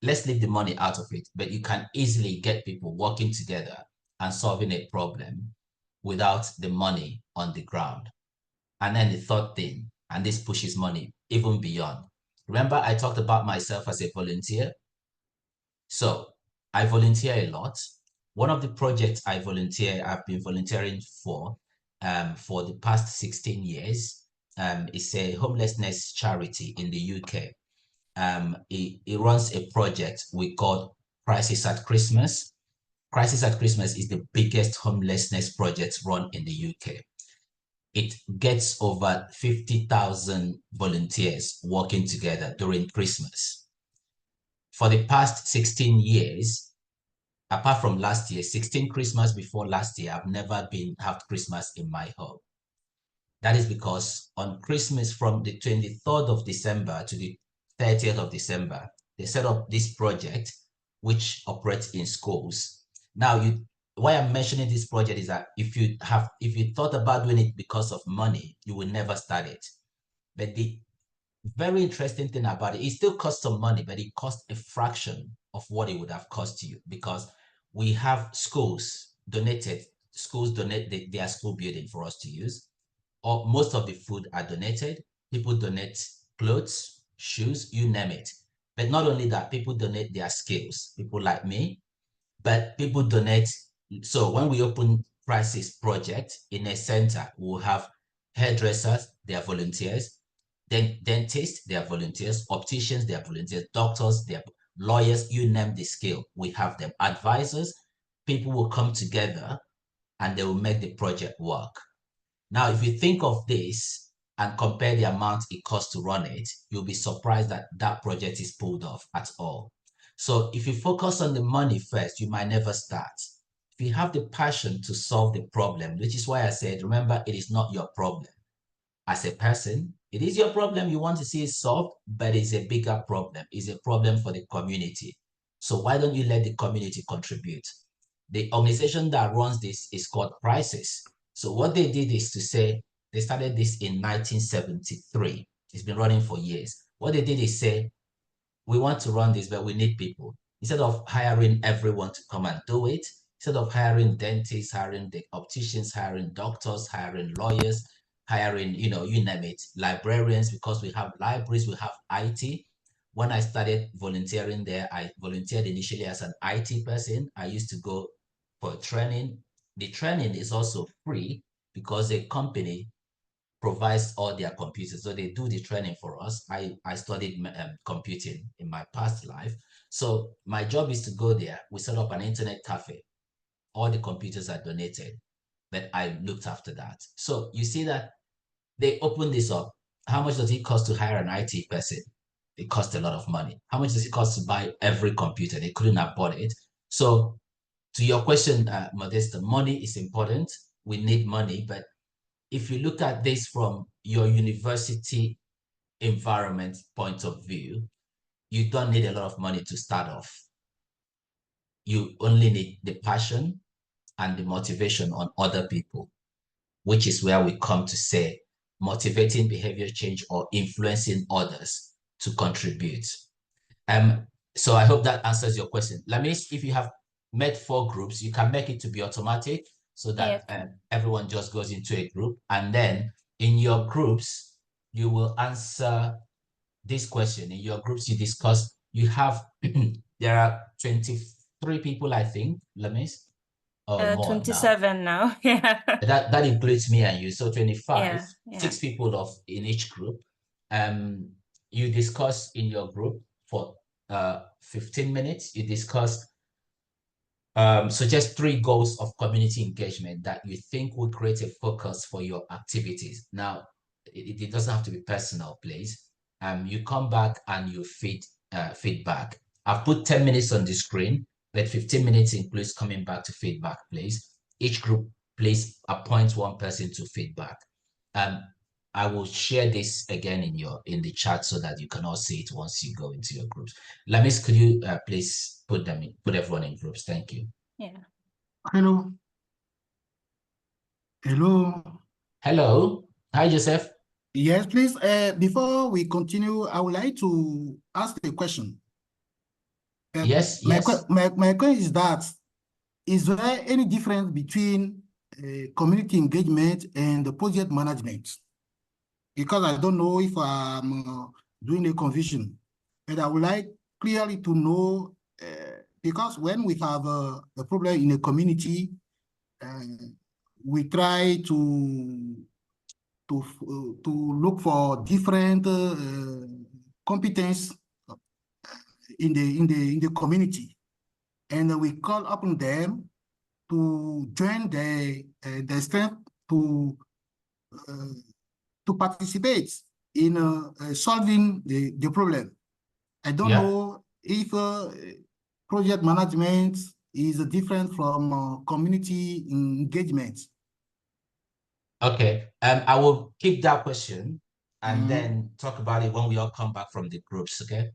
Let's leave the money out of it, but you can easily get people working together and solving a problem without the money on the ground. And then the third thing, and this pushes money even beyond. Remember, I talked about myself as a volunteer. So I volunteer a lot. One of the projects I've been volunteering for the past 16 years is a homelessness charity in the UK. It runs a project we call Crisis at Christmas. Crisis at Christmas is the biggest homelessness project run in the UK. It gets over 50,000 volunteers working together during Christmas. For the past 16 years, apart from last year, 16 Christmas before last year, I've never had Christmas in my home. That is because on Christmas, from the 23rd of December to the 30th of December, they set up this project which operates in schools. Now, why I'm mentioning this project is that if you thought about doing it because of money, you will never start it. But the very interesting thing about it still costs some money, but it costs a fraction of what it would have cost you, because we have schools donate their school building for us to use. Or most of the food are donated. People donate clothes, shoes, you name it. But not only that, people donate their skills, people like me, but people donate. So when we open Crisis Project in a center, we'll have hairdressers, they are volunteers, then dentists, they are volunteers, opticians, they are volunteers, doctors, they are lawyers, you name the skill, we have them. Advisors, people will come together and they will make the project work. Now, if you think of this and compare the amount it costs to run it, you'll be surprised that that project is pulled off at all. So if you focus on the money first, you might never start. If you have the passion to solve the problem, which is why I said, remember, it is not your problem. As a person, it is your problem. You want to see it solved, but it's a bigger problem. It's a problem for the community. So why don't you let the community contribute? The organization that runs this is called Crisis. So what they did is to say, they started this in 1973. It's been running for years. What they did is say, we want to run this, but we need people. Instead of hiring everyone to come and do it, instead of hiring dentists, hiring the opticians, hiring doctors, hiring lawyers, hiring, you name it, librarians, because we have libraries, we have IT. When I started volunteering there, I volunteered initially as an IT person. I used to go for training. The training is also free because a company provides all their computers. So they do the training for us. I studied computing in my past life. So my job is to go there. We set up an internet cafe. All the computers are donated, but I looked after that. So you see that they opened this up. How much does it cost to hire an IT person? It costs a lot of money. How much does it cost to buy every computer? They couldn't afford it. So to your question, Modesta, money is important. We need money, but if you look at this from your university environment point of view, you don't need a lot of money to start off. You only need the passion and the motivation on other people, which is where we come to say motivating behavior change or influencing others to contribute. So I hope that answers your question. Lamis, if you have met 4 groups, you can make it to be automatic so that everyone just goes into a group. And then in your groups, you will answer this question. In your groups, you discuss, you have, there are 23 people, I think, Lamis. or more now? 27 now. Yeah. That includes me and you. So 25, Yeah. 6 people in each group. You discuss in your group for 15 minutes. You discuss suggest 3 goals of community engagement that you think will create a focus for your activities. Now, it doesn't have to be personal, please. You come back and you feedback. I've put 10 minutes on the screen, but 15 minutes includes coming back to feedback, please. Each group, please appoint 1 person to feedback. I will share this again in the chat so that you can all see it once you go into your groups. Lamis, could you please put everyone in groups? Thank you. Yeah. Hello. Hello. Hello. Hi, Joseph. Yes, please. Before we continue, I would like to ask a question. Yes. My question is that, is there any difference between community engagement and the project management? Because I don't know if I'm doing a confusion, and I would like clearly to know, because when we have a problem in a community, we try to look for different competence in the community, and we call upon them to join the strength to participate in solving the problem. I don't know if project management is different from community engagement. Okay, I will keep that question and then talk about it when we all come back from the groups, okay?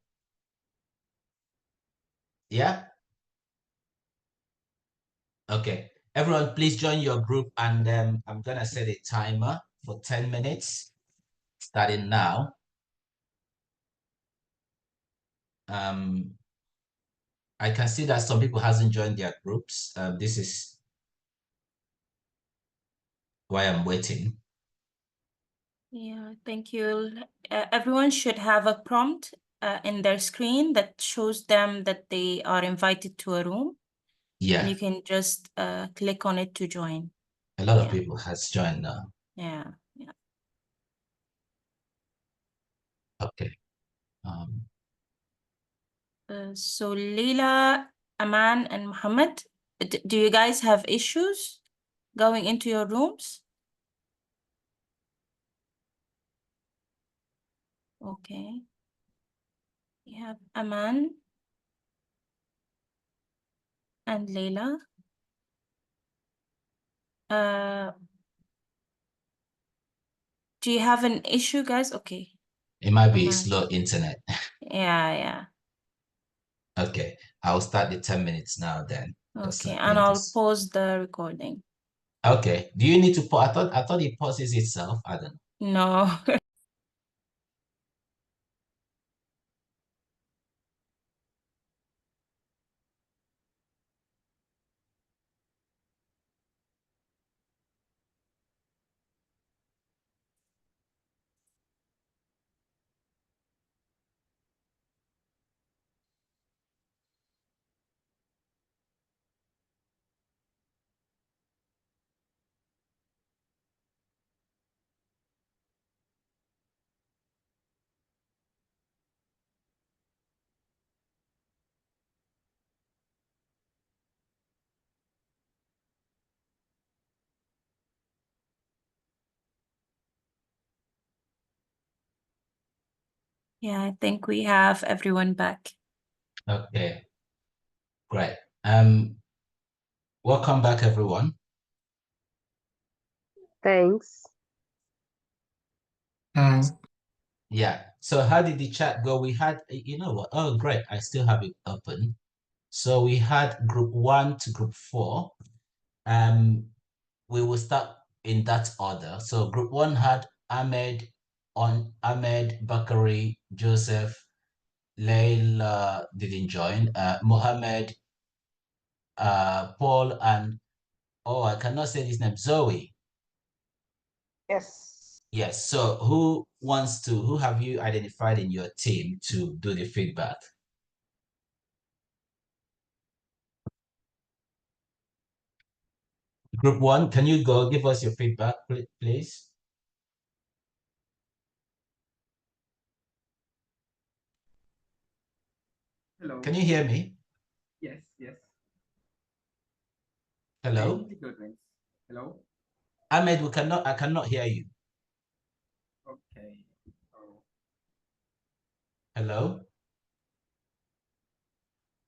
Yeah? Okay, everyone please join your group, and I'm gonna set a timer for 10 minutes, starting now. I can see that some people hasn't joined their groups. This is why I'm waiting. Yeah, thank you. Everyone should have a prompt in their screen that shows them that they are invited to a room. Yeah. And you can just click on it to join. A lot of people has joined now. Yeah. Okay. So Leila, Aman, and Muhammad, do you guys have issues going into your rooms? Okay. We have Aman and Leila. Do you have an issue, guys? Okay. It might be slow internet. Yeah. Okay, I'll start the 10 minutes now then. Okay, and I'll pause the recording. Okay. Do you need to pause? I thought it pauses itself. I don't know. No. Yeah, I think we have everyone back. Okay, great. Welcome back, everyone. Thanks. Yeah. So how did the chat go? We had, you know what? Oh, great. I still have it open. So we had group 1 to group 4. We will start in that order. So group 1 had Ahmed, Bakari, Joseph, Leila didn't join, Mohammed, Paul, and I cannot say this name, Zoe. Yes. Yes. So who have you identified in your team to do the feedback? Group 1, can you go give us your feedback, please? Hello. Can you hear me? Yes, yes. Hello? Hello? Ahmed, I cannot hear you. Okay. Oh. Hello?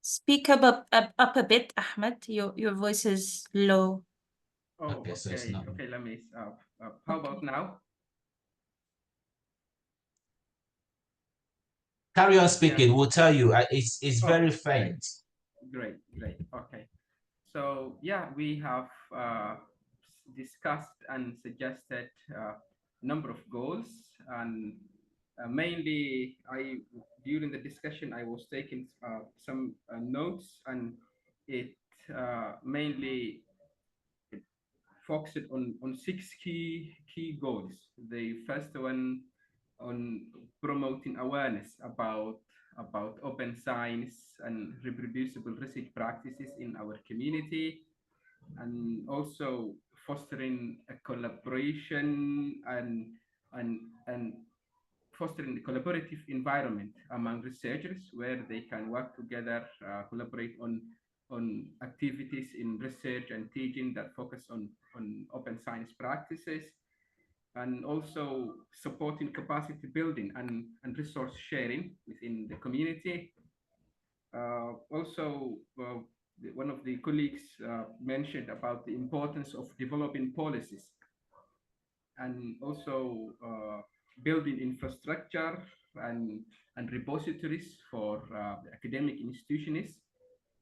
Speak up a bit, Ahmed. Your voice is low. Oh, okay. So it's not. Okay, let me how about now? Carry on speaking. We'll tell you. It's very faint. Great. Okay. So yeah, we have discussed and suggested a number of goals, and mainly during the discussion I was taking some notes, and it mainly focused on 6 key goals. The first one on promoting awareness about open science and reproducible research practices in our community, and also fostering a collaboration and fostering a collaborative environment among researchers where they can work together, collaborate on activities in research and teaching that focus on open science practices, and also supporting capacity building and resource sharing within the community. Also, one of the colleagues mentioned about the importance of developing policies and also building infrastructure and repositories for the academic institutions,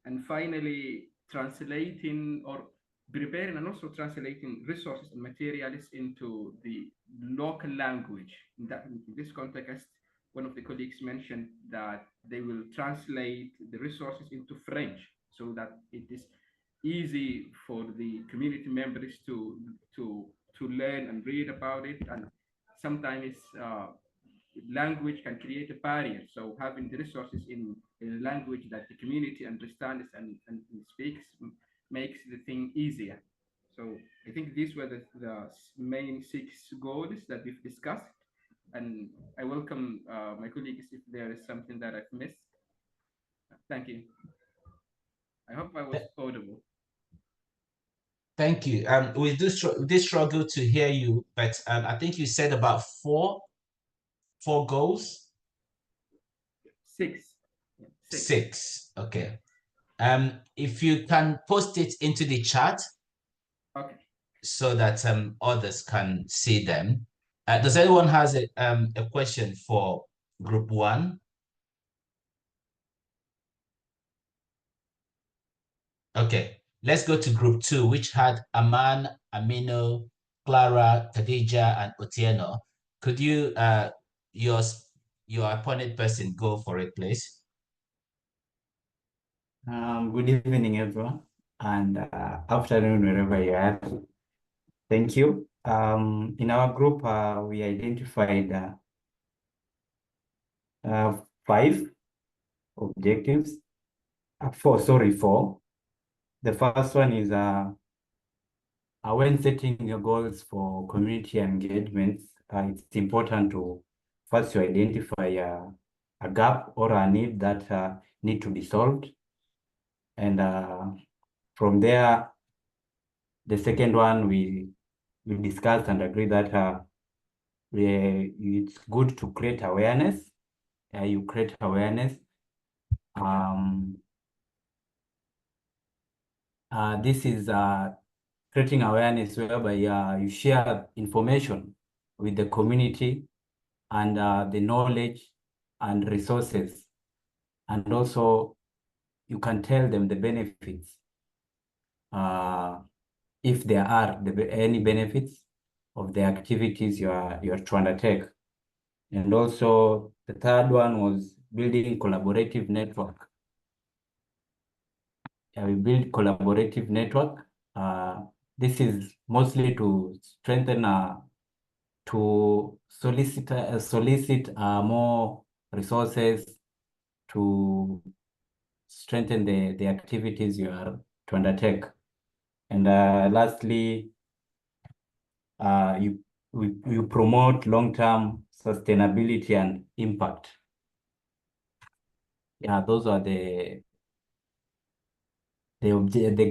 and finally translating or preparing and also translating resources and materials into the local language. In this context, one of the colleagues mentioned that they will translate the resources into French so that it is easy for the community members to learn and read about it. And sometimes language can create a barrier. So having the resources in a language that the community understands and speaks makes the thing easier. So I think these were the main 6 goals that we've discussed. And I welcome my colleagues if there is something that I've missed. Thank you. I hope I was audible. Thank you. We do struggle to hear you, but I think you said about four goals. 6. 6. Okay. If you can post it into the chat, okay, so that others can see them. Does anyone has a question for group 1? Okay, let's go to group 2, which had Aman, Amino, Clara, Khadija, and Otieno. Could you, your appointed person, go for it, please? Good evening, everyone, and afternoon, wherever you are. Thank you. In our group, we identified 5 objectives. 4. The first one is when setting your goals for community engagements, it's important to first identify a gap or a need that need to be solved. And from there, the second one, we discussed and agreed that it's good to create awareness. You create awareness. This is creating awareness whereby you share information with the community and the knowledge and resources. And also, you can tell them the benefits, if there are any benefits of the activities you are to undertake. And also, the third one was building collaborative network. We build collaborative network. This is mostly to strengthen, to solicit more resources to strengthen the activities you are to undertake. And lastly, you promote long-term sustainability and impact. Yeah, those are the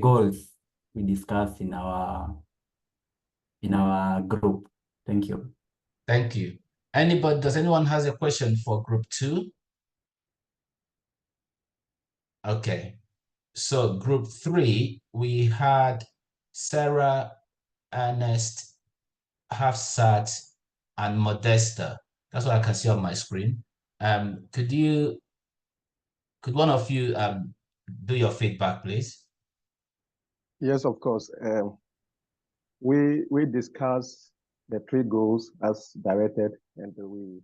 goals we discussed in our group. Thank you. Thank you. Does anyone has a question for group 2? Okay. So group 3, we had Sarah, Ernest, Hafsat, and Modesta. That's what I can see on my screen. Could one of you do your feedback, please? Yes, of course. We discussed the 3 goals as directed, and we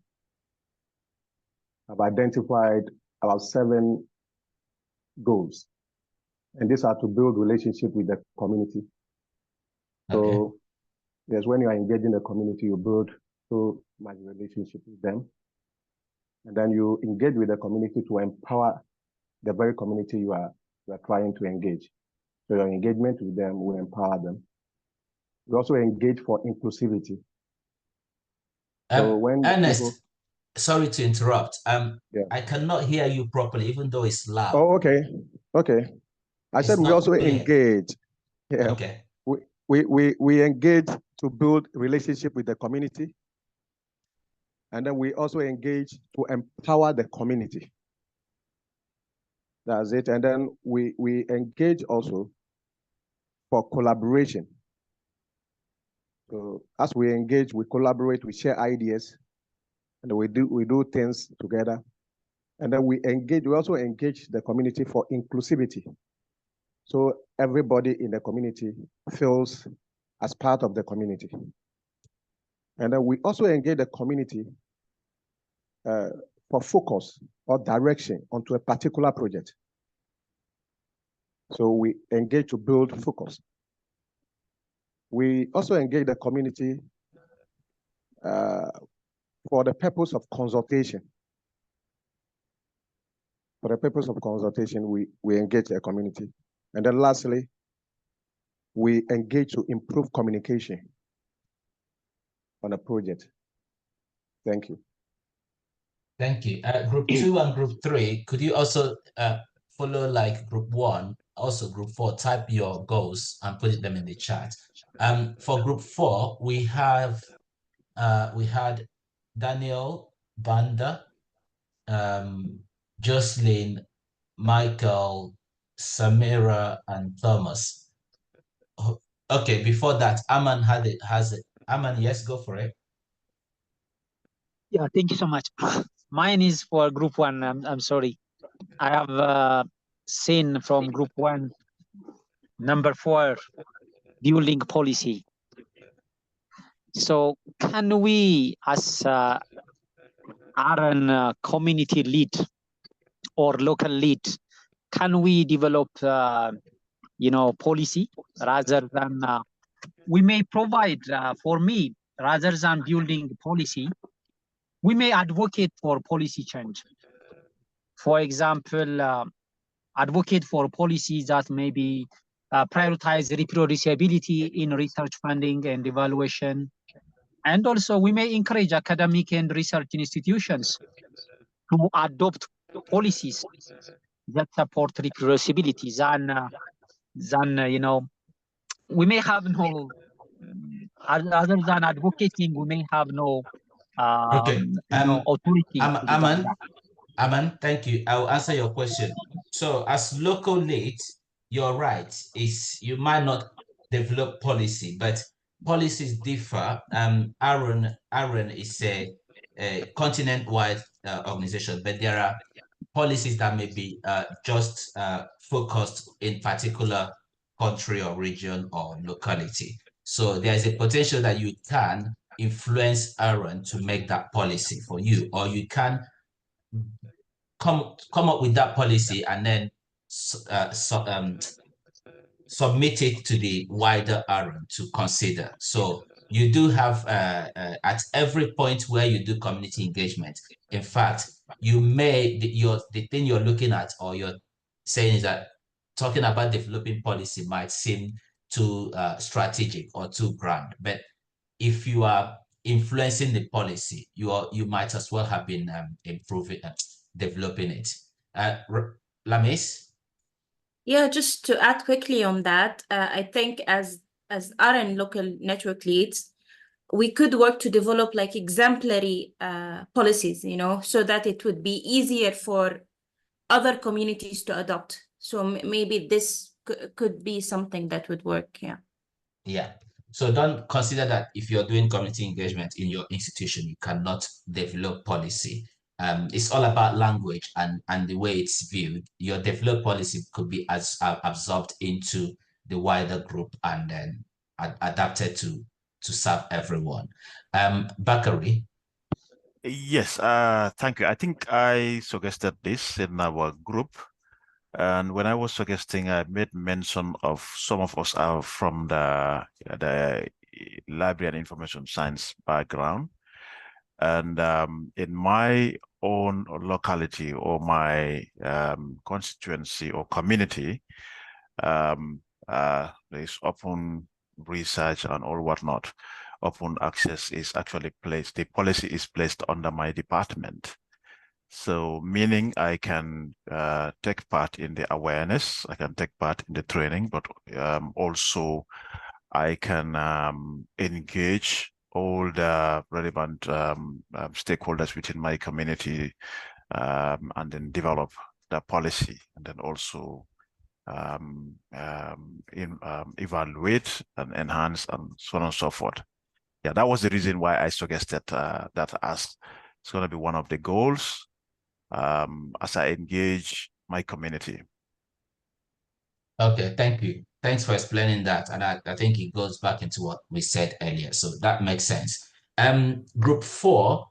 have identified about 7 goals. And these are to build relationship with the community. Okay. So yes, when you are engaging the community, you build so much relationship with them. And then you engage with the community to empower the very community you are trying to engage. So your engagement with them will empower them. We also engage for inclusivity. So when Ernest, people, sorry to interrupt. yeah. I cannot hear you properly, even though it's loud. Oh, okay. Okay. I said we also clear. engage. Yeah. Okay. We engage to build relationship with the community. And then we also engage to empower the community. That's it. And then we engage also for collaboration. So as we engage, we collaborate, we share ideas, and we do things together. And then we also engage the community for inclusivity. So everybody in the community feels as part of the community. And then we also engage the community for focus or direction onto a particular project. So we engage to build focus. We also engage the community for the purpose of consultation. For the purpose of consultation, we engage the community. And then lastly, we engage to improve communication on a project. Thank you. Thank you. Group 2 and group 3, could you also follow like group 1, also group 4, type your goals and put them in the chat. For group 4, we had Daniel, Banda, Jocelyn, Michael, Samira, and Thomas. Okay, before that, Aman has it. Aman, yes, go for it. Yeah, thank you so much. Mine is for group 1. I'm sorry. I have seen from group 1, number 4, building policy. So can we, as our community lead or local lead, can we develop, policy rather than we may provide for me rather than building policy? We may advocate for policy change. For example, advocate for policies that maybe prioritize reproducibility in research funding and evaluation. And also we may encourage academic and research institutions to adopt policies that support reproducibility than we may have no, other than advocating, we may have no authority to develop that. Aman, thank you. I'll answer your question. So as local lead, you're right, you might not develop policy, but policies differ. Aaron is a continent-wide organization, but there are policies that may be just focused in particular country or region or locality. So there's a potential that you can influence Aaron to make that policy for you, or you can come up with that policy and then submit it to the wider Aaron to consider. So you do have at every point where you do community engagement, in fact, you may the thing you're looking at or you're saying is that talking about developing policy might seem too strategic or too grand. But if you are influencing the policy, you might as well have been improving developing it. Lamis? Yeah, just to add quickly on that, I think as RN local network leads, we could work to develop like exemplary policies, you know, so that it would be easier for other communities to adopt. So maybe this could be something that would work. Yeah. Yeah. So don't consider that if you're doing community engagement in your institution, you cannot develop policy. It's all about language and the way it's viewed. Your developed policy could be absorbed into the wider group and then adapted to serve everyone. Bakari? Yes, thank you. I think I suggested this in our group. And when I was suggesting, I made mention of some of us are from the library and information science background. And in my own locality or my constituency or community, there's open research and all whatnot. Open access is actually placed, the policy is placed under my department. So meaning I can take part in the awareness, I can take part in the training, but also I can engage all the relevant stakeholders within my community and then develop the policy and then also evaluate and enhance and so on and so forth. Yeah, that was the reason why I suggested that as it's going to be one of the goals as I engage my community. Okay, thank you. Thanks for explaining that. And I think it goes back into what we said earlier. So that makes sense. Group 4,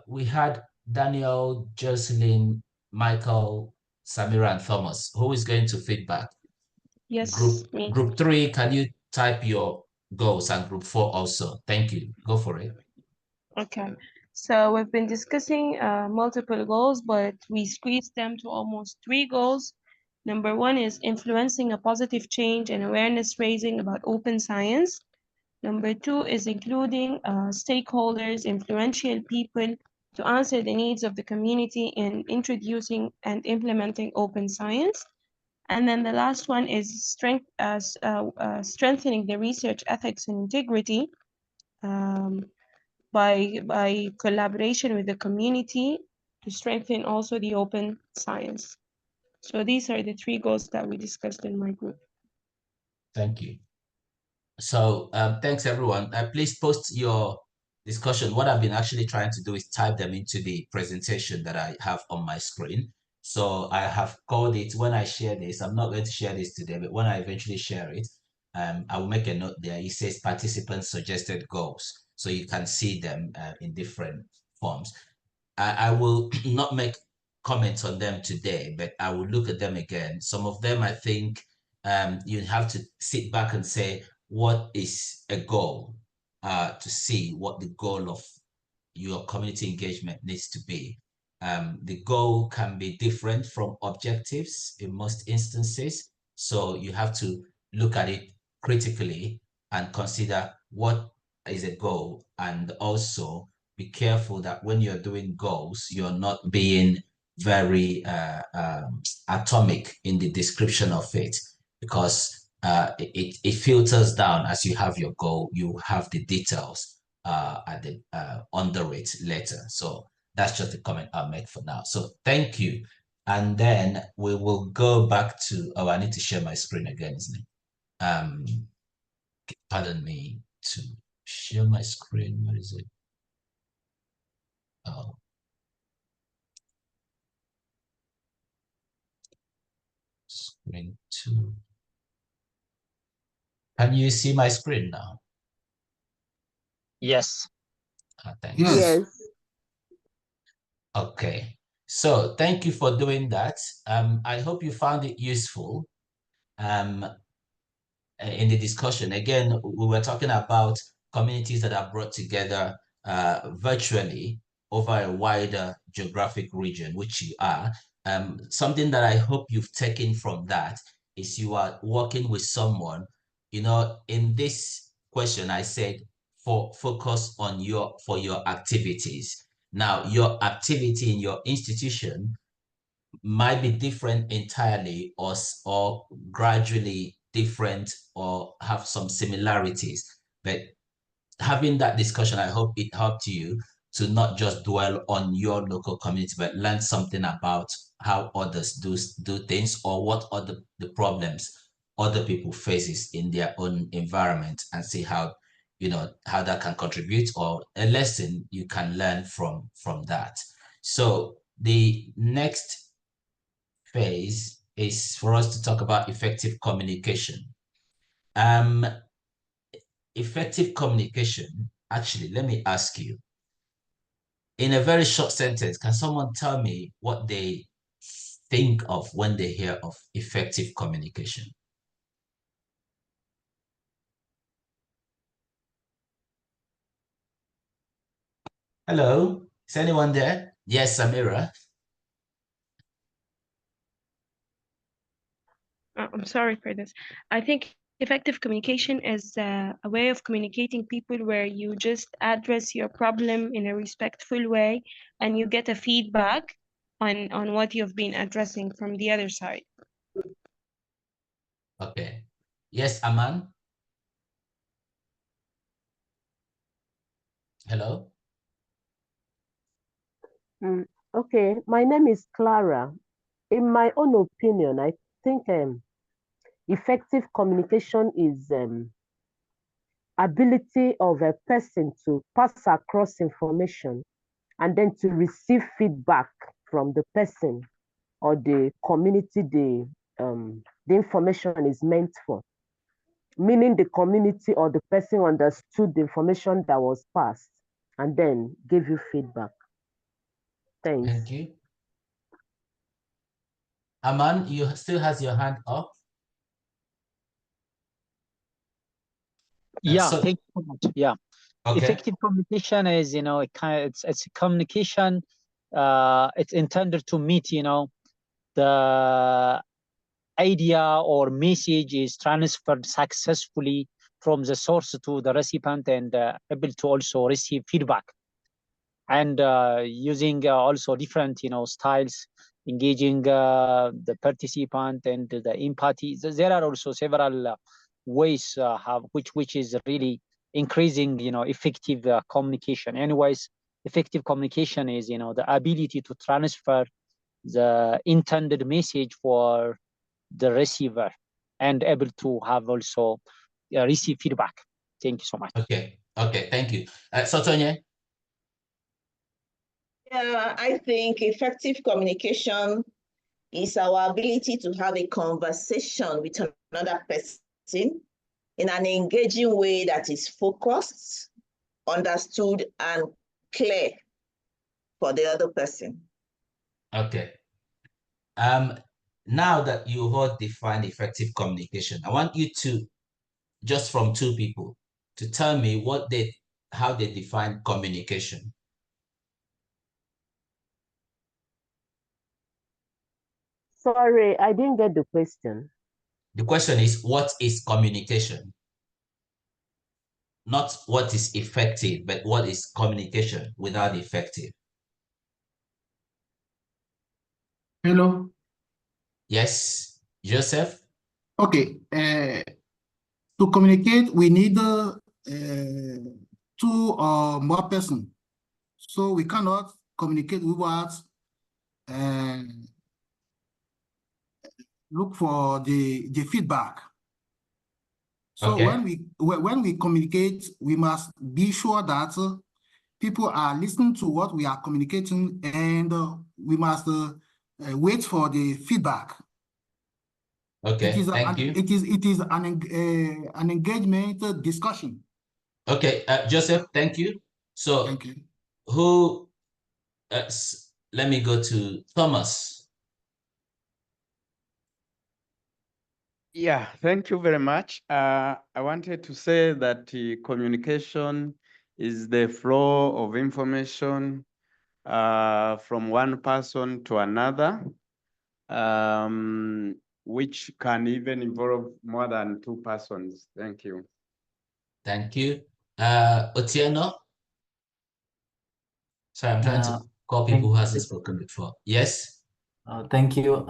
we had Daniel, Jocelyn, Michael, Samira, and Thomas. Who is going to feedback? Yes. Group 3, can you type your goals, and group 4 also? Thank you. Go for it. Okay. So we've been discussing multiple goals, but we squeezed them to almost 3 goals. Number 1 is influencing a positive change and awareness raising about open science. Number 2 is including stakeholders, influential people to answer the needs of the community in introducing and implementing open science. And then the last one is strengthening the research ethics and integrity by collaboration with the community to strengthen also the open science. So these are the 3 goals that we discussed in my group. Thank you. So thanks everyone. Please post your discussion. What I've been actually trying to do is type them into the presentation that I have on my screen. So I have called it, when I share this, I'm not going to share this today, but when I eventually share it, I will make a note there. It says participants suggested goals. So you can see them in different forms. I will not make comments on them today, but I will look at them again. Some of them, I think you have to sit back and say, what is a goal, to see what the goal of your community engagement needs to be. The goal can be different from objectives in most instances. So you have to look at it critically and consider what is a goal, and also be careful that when you're doing goals, you're not being very atomic in the description of it, because it filters down. As you have your goal, you have the details at the under it later. So that's just a comment I'll make for now. So thank you. And then we will go back to, oh, I need to share my screen again, isn't it? Pardon me, to share my screen. Where is it? Oh. Screen 2. Can you see my screen now? Yes. Thanks. Yes. Okay. So thank you for doing that. I hope you found it useful in the discussion. Again, we were talking about communities that are brought together virtually over a wider geographic region, which you are. Something that I hope you've taken from that is you are working with someone in this question, I said focus on your activities. Now, your activity in your institution might be different entirely or gradually different or have some similarities. But having that discussion, I hope it helped you to not just dwell on your local community, but learn something about how others do things or what other the problems other people faces in their own environment, and see how how that can contribute or a lesson you can learn from that. So the next phase is for us to talk about effective communication. Effective communication, actually, let me ask you, in a very short sentence, can someone tell me what they think of when they hear of effective communication? Hello, is anyone there? Yes, Samira. I'm sorry for this. I think effective communication is a way of communicating people where you just address your problem in a respectful way and you get a feedback on what you've been addressing from the other side. Okay. Yes, Aman. Hello. Okay, my name is Clara. In my own opinion, I think effective communication is ability of a person to pass across information and then to receive feedback from the person or the community the information is meant for. Meaning the community or the person understood the information that was passed and then gave you feedback. Thanks. Thank you. Aman, you still has your hand up. Yeah, thank you so much. Yeah. Okay. Effective communication is, it's a communication, it's intended to meet, the idea or message is transferred successfully from the source to the recipient and able to also receive feedback. And using also different, styles, engaging the participant and the empathy. There are also several ways which is really increasing, effective communication. Anyways, effective communication is, the ability to transfer the intended message for the receiver and able to have also receive feedback. Thank you so much. Okay. Okay. Thank you. Sotonye. Yeah, I think effective communication is our ability to have a conversation with another person in an engaging way that is focused, understood, and clear for the other person. Okay. Now that you all define effective communication, I want you to, just from two people, to tell me how they define communication. Sorry, I didn't get the question. The question is, what is communication? Not what is effective, but what is communication without effective? Hello. Yes, Joseph? Okay. To communicate, we need two or more persons. So we cannot communicate without look for the feedback. So Okay. when we communicate, we must be sure that people are listening to what we are communicating, and we must wait for the feedback. Okay, thank you. It is an engagement discussion. Okay, Joseph, thank you. So, thank you. Who? Let me go to Thomas. Yeah, thank you very much. I wanted to say that communication is the flow of information from one person to another. which can even involve more than 2 persons. Thank you. Thank you. Otieno? Sorry, I'm trying to call people who hasn't spoken before. Yes? Thank you.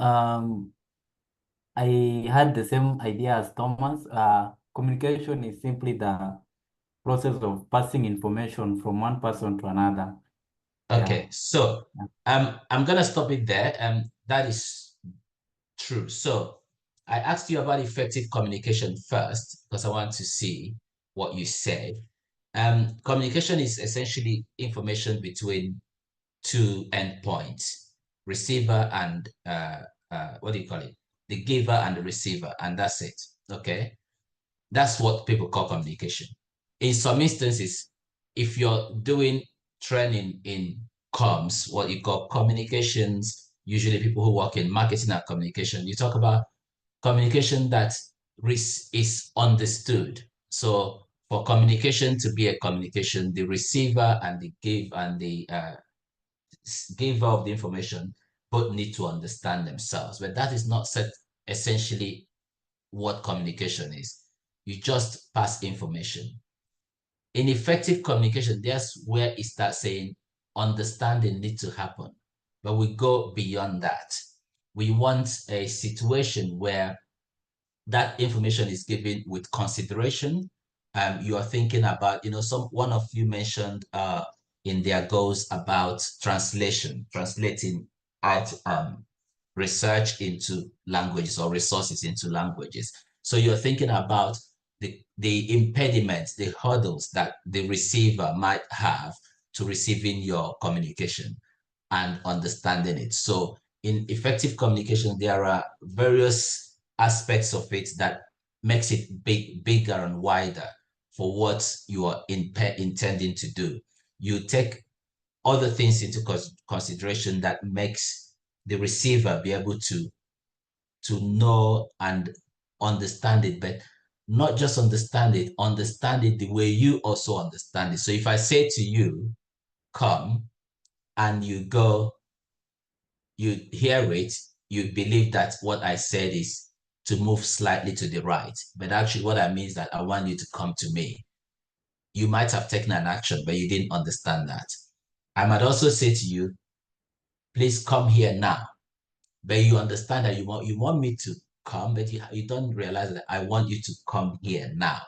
I had the same idea as Thomas. Communication is simply the process of passing information from one person to another. Okay, Yeah. so I'm gonna stop it there. That is true. So I asked you about effective communication first because I want to see what you said. Communication is essentially information between two endpoints, receiver and what do you call it? The giver and the receiver, and that's it. Okay, that's what people call communication. In some instances, if you're doing training in comms, what you call communications, usually people who work in marketing and communication, you talk about communication that is understood. So for communication to be a communication, the receiver and the giver of the information both need to understand themselves. But that is not essentially what communication is. You just pass information. In effective communication, that's where it starts saying understanding needs to happen. But we go beyond that. We want a situation where that information is given with consideration. You are thinking about, one of you mentioned in their goals about translating out research into languages or resources into languages. So you're thinking about the impediments, the hurdles that the receiver might have to receiving your communication and understanding it. So in effective communication, there are various aspects of it that makes it bigger and wider for what you are intending to do. You take other things into consideration that makes the receiver be able to know and understand it, but not just understand it the way you also understand it. So if I say to you, come, and you go, you hear it, you believe that what I said is to move slightly to the right. But actually what I mean is that I want you to come to me. You might have taken an action, but you didn't understand that. I might also say to you, please come here now. But you understand that you want me to come, but you don't realize that I want you to come here now.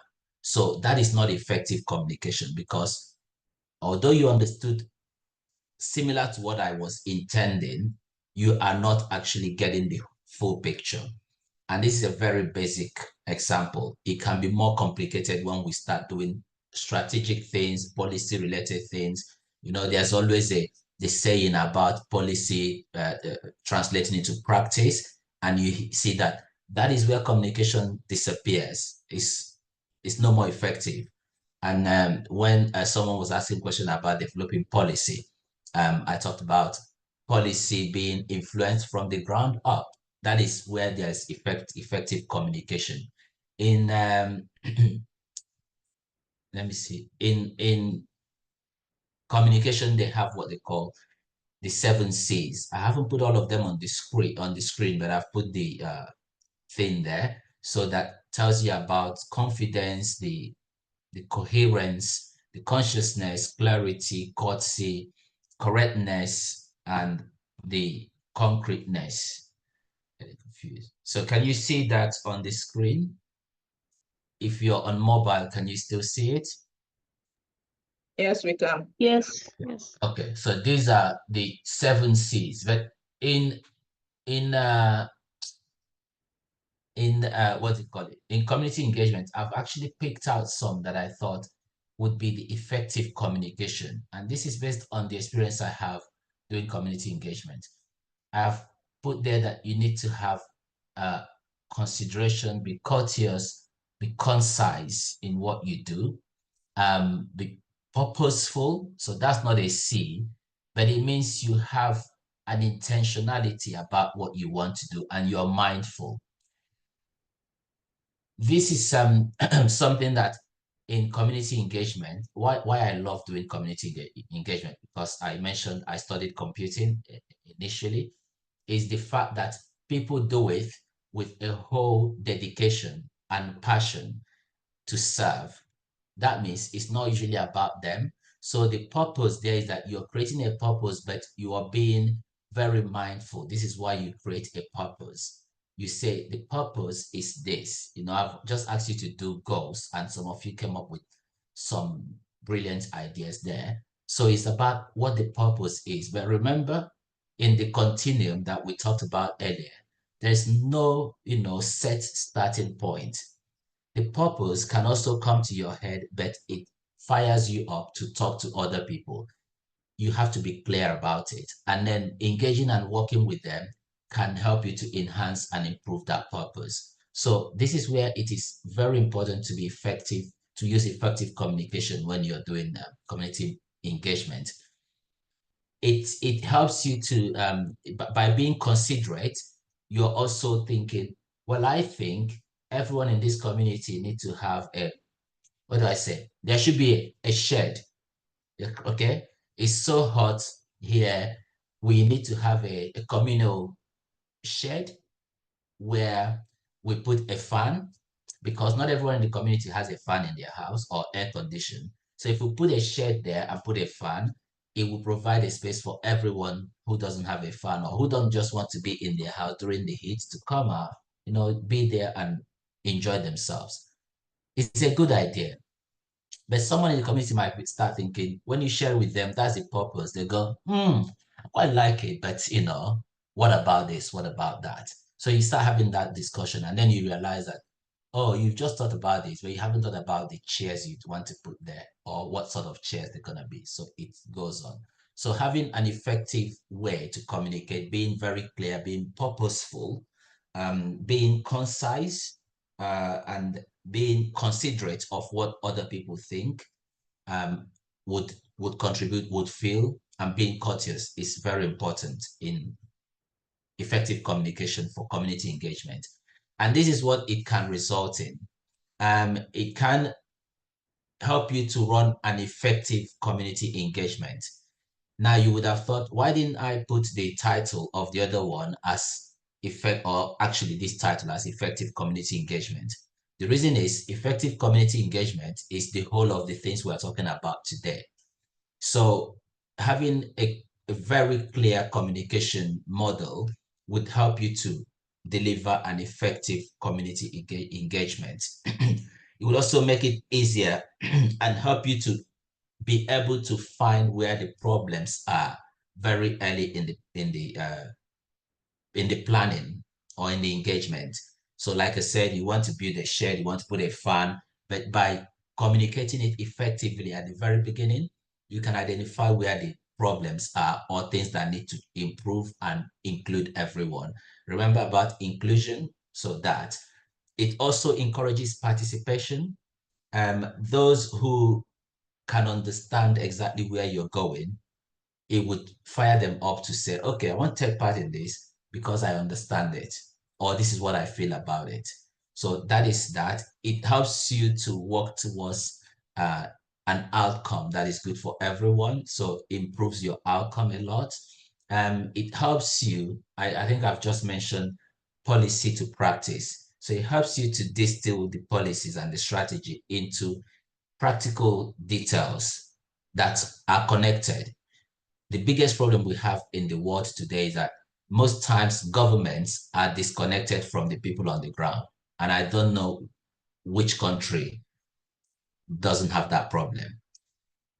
So that is not effective communication, because although you understood similar to what I was intending, you are not actually getting the full picture. And this is a very basic example. It can be more complicated when we start doing strategic things, policy related things. There's always the saying about policy translating into practice, and you see that is where communication disappears. It's no more effective. And when someone was asking a question about developing policy, I talked about policy being influenced from the ground up. That is where there's effective communication. In let me see. In communication, they have what they call the 7 C's. I haven't put all of them on the screen, but I've put the thing there. So that tells you about confidence, the coherence, the consciousness, clarity, courtesy, correctness, and the concreteness. Getting confused. So can you see that on the screen? If you're on mobile, can you still see it? Yes, we can. Yes, yes. Okay, so these are the 7 C's. But in what do you call it? In community engagement, I've actually picked out some that I thought would be the effective communication. And this is based on the experience I have doing community engagement. I have put there that you need to have consideration, be courteous, be concise in what you do, be purposeful. So that's not a C, but it means you have an intentionality about what you want to do and you're mindful. This is something that in community engagement, why I love doing community engagement, because I mentioned I studied computing initially, is the fact that people do it with a whole dedication and passion to serve, that means it's not usually about them. So the purpose there is that you're creating a purpose, but you are being very mindful. This is why you create a purpose. You say the purpose is this. I've just asked you to do goals, and some of you came up with some brilliant ideas there. So it's about what the purpose is. But remember, in the continuum that we talked about earlier, there's no, set starting point. The purpose can also come to your head, but it fires you up to talk to other people. You have to be clear about it. And then engaging and working with them can help you to enhance and improve that purpose. So this is where it is very important to be effective, to use effective communication when you're doing community engagement. It helps you to, by being considerate, you're also thinking, well, I think everyone in this community need to have what do I say? There should be a shed, okay? It's so hot here. We need to have a communal shed where we put a fan, because not everyone in the community has a fan in their house or air condition. So if we put a shed there and put a fan, it will provide a space for everyone who doesn't have a fan or who don't just want to be in their house during the heat to come out, be there and enjoy themselves. It's a good idea. But someone in the community might start thinking, when you share with them, that's the purpose. They go, I quite like it, but what about this? What about that? So you start having that discussion, and then you realize that, oh, you've just thought about this, but you haven't thought about the chairs you'd want to put there or what sort of chairs they're going to be. So it goes on. So having an effective way to communicate, being very clear, being purposeful, being concise, and being considerate of what other people think, would contribute, would feel, and being courteous is very important in effective communication for community engagement. And this is what it can result in. It can help you to run an effective community engagement. Now you would have thought, why didn't I put the title of the other one as this title as effective community engagement? The reason is effective community engagement is the whole of the things we're talking about today. So having a very clear communication model would help you to deliver an effective community engagement. It will also make it easier and help you to be able to find where the problems are very early in the planning or in the engagement. So like I said, you want to build a shed, you want to put a fan, but by communicating it effectively at the very beginning, you can identify where the problems are or things that need to improve and include everyone. Remember about inclusion, so that it also encourages participation. Those who can understand exactly where you're going, it would fire them up to say, okay, I want to take part in this because I understand it, or this is what I feel about it. So that is that. It helps you to work towards an outcome that is good for everyone. So improves your outcome a lot. It helps you, I think I've just mentioned policy to practice. So it helps you to distill the policies and the strategy into practical details that are connected. The biggest problem we have in the world today is that most times governments are disconnected from the people on the ground. And I don't know which country doesn't have that problem.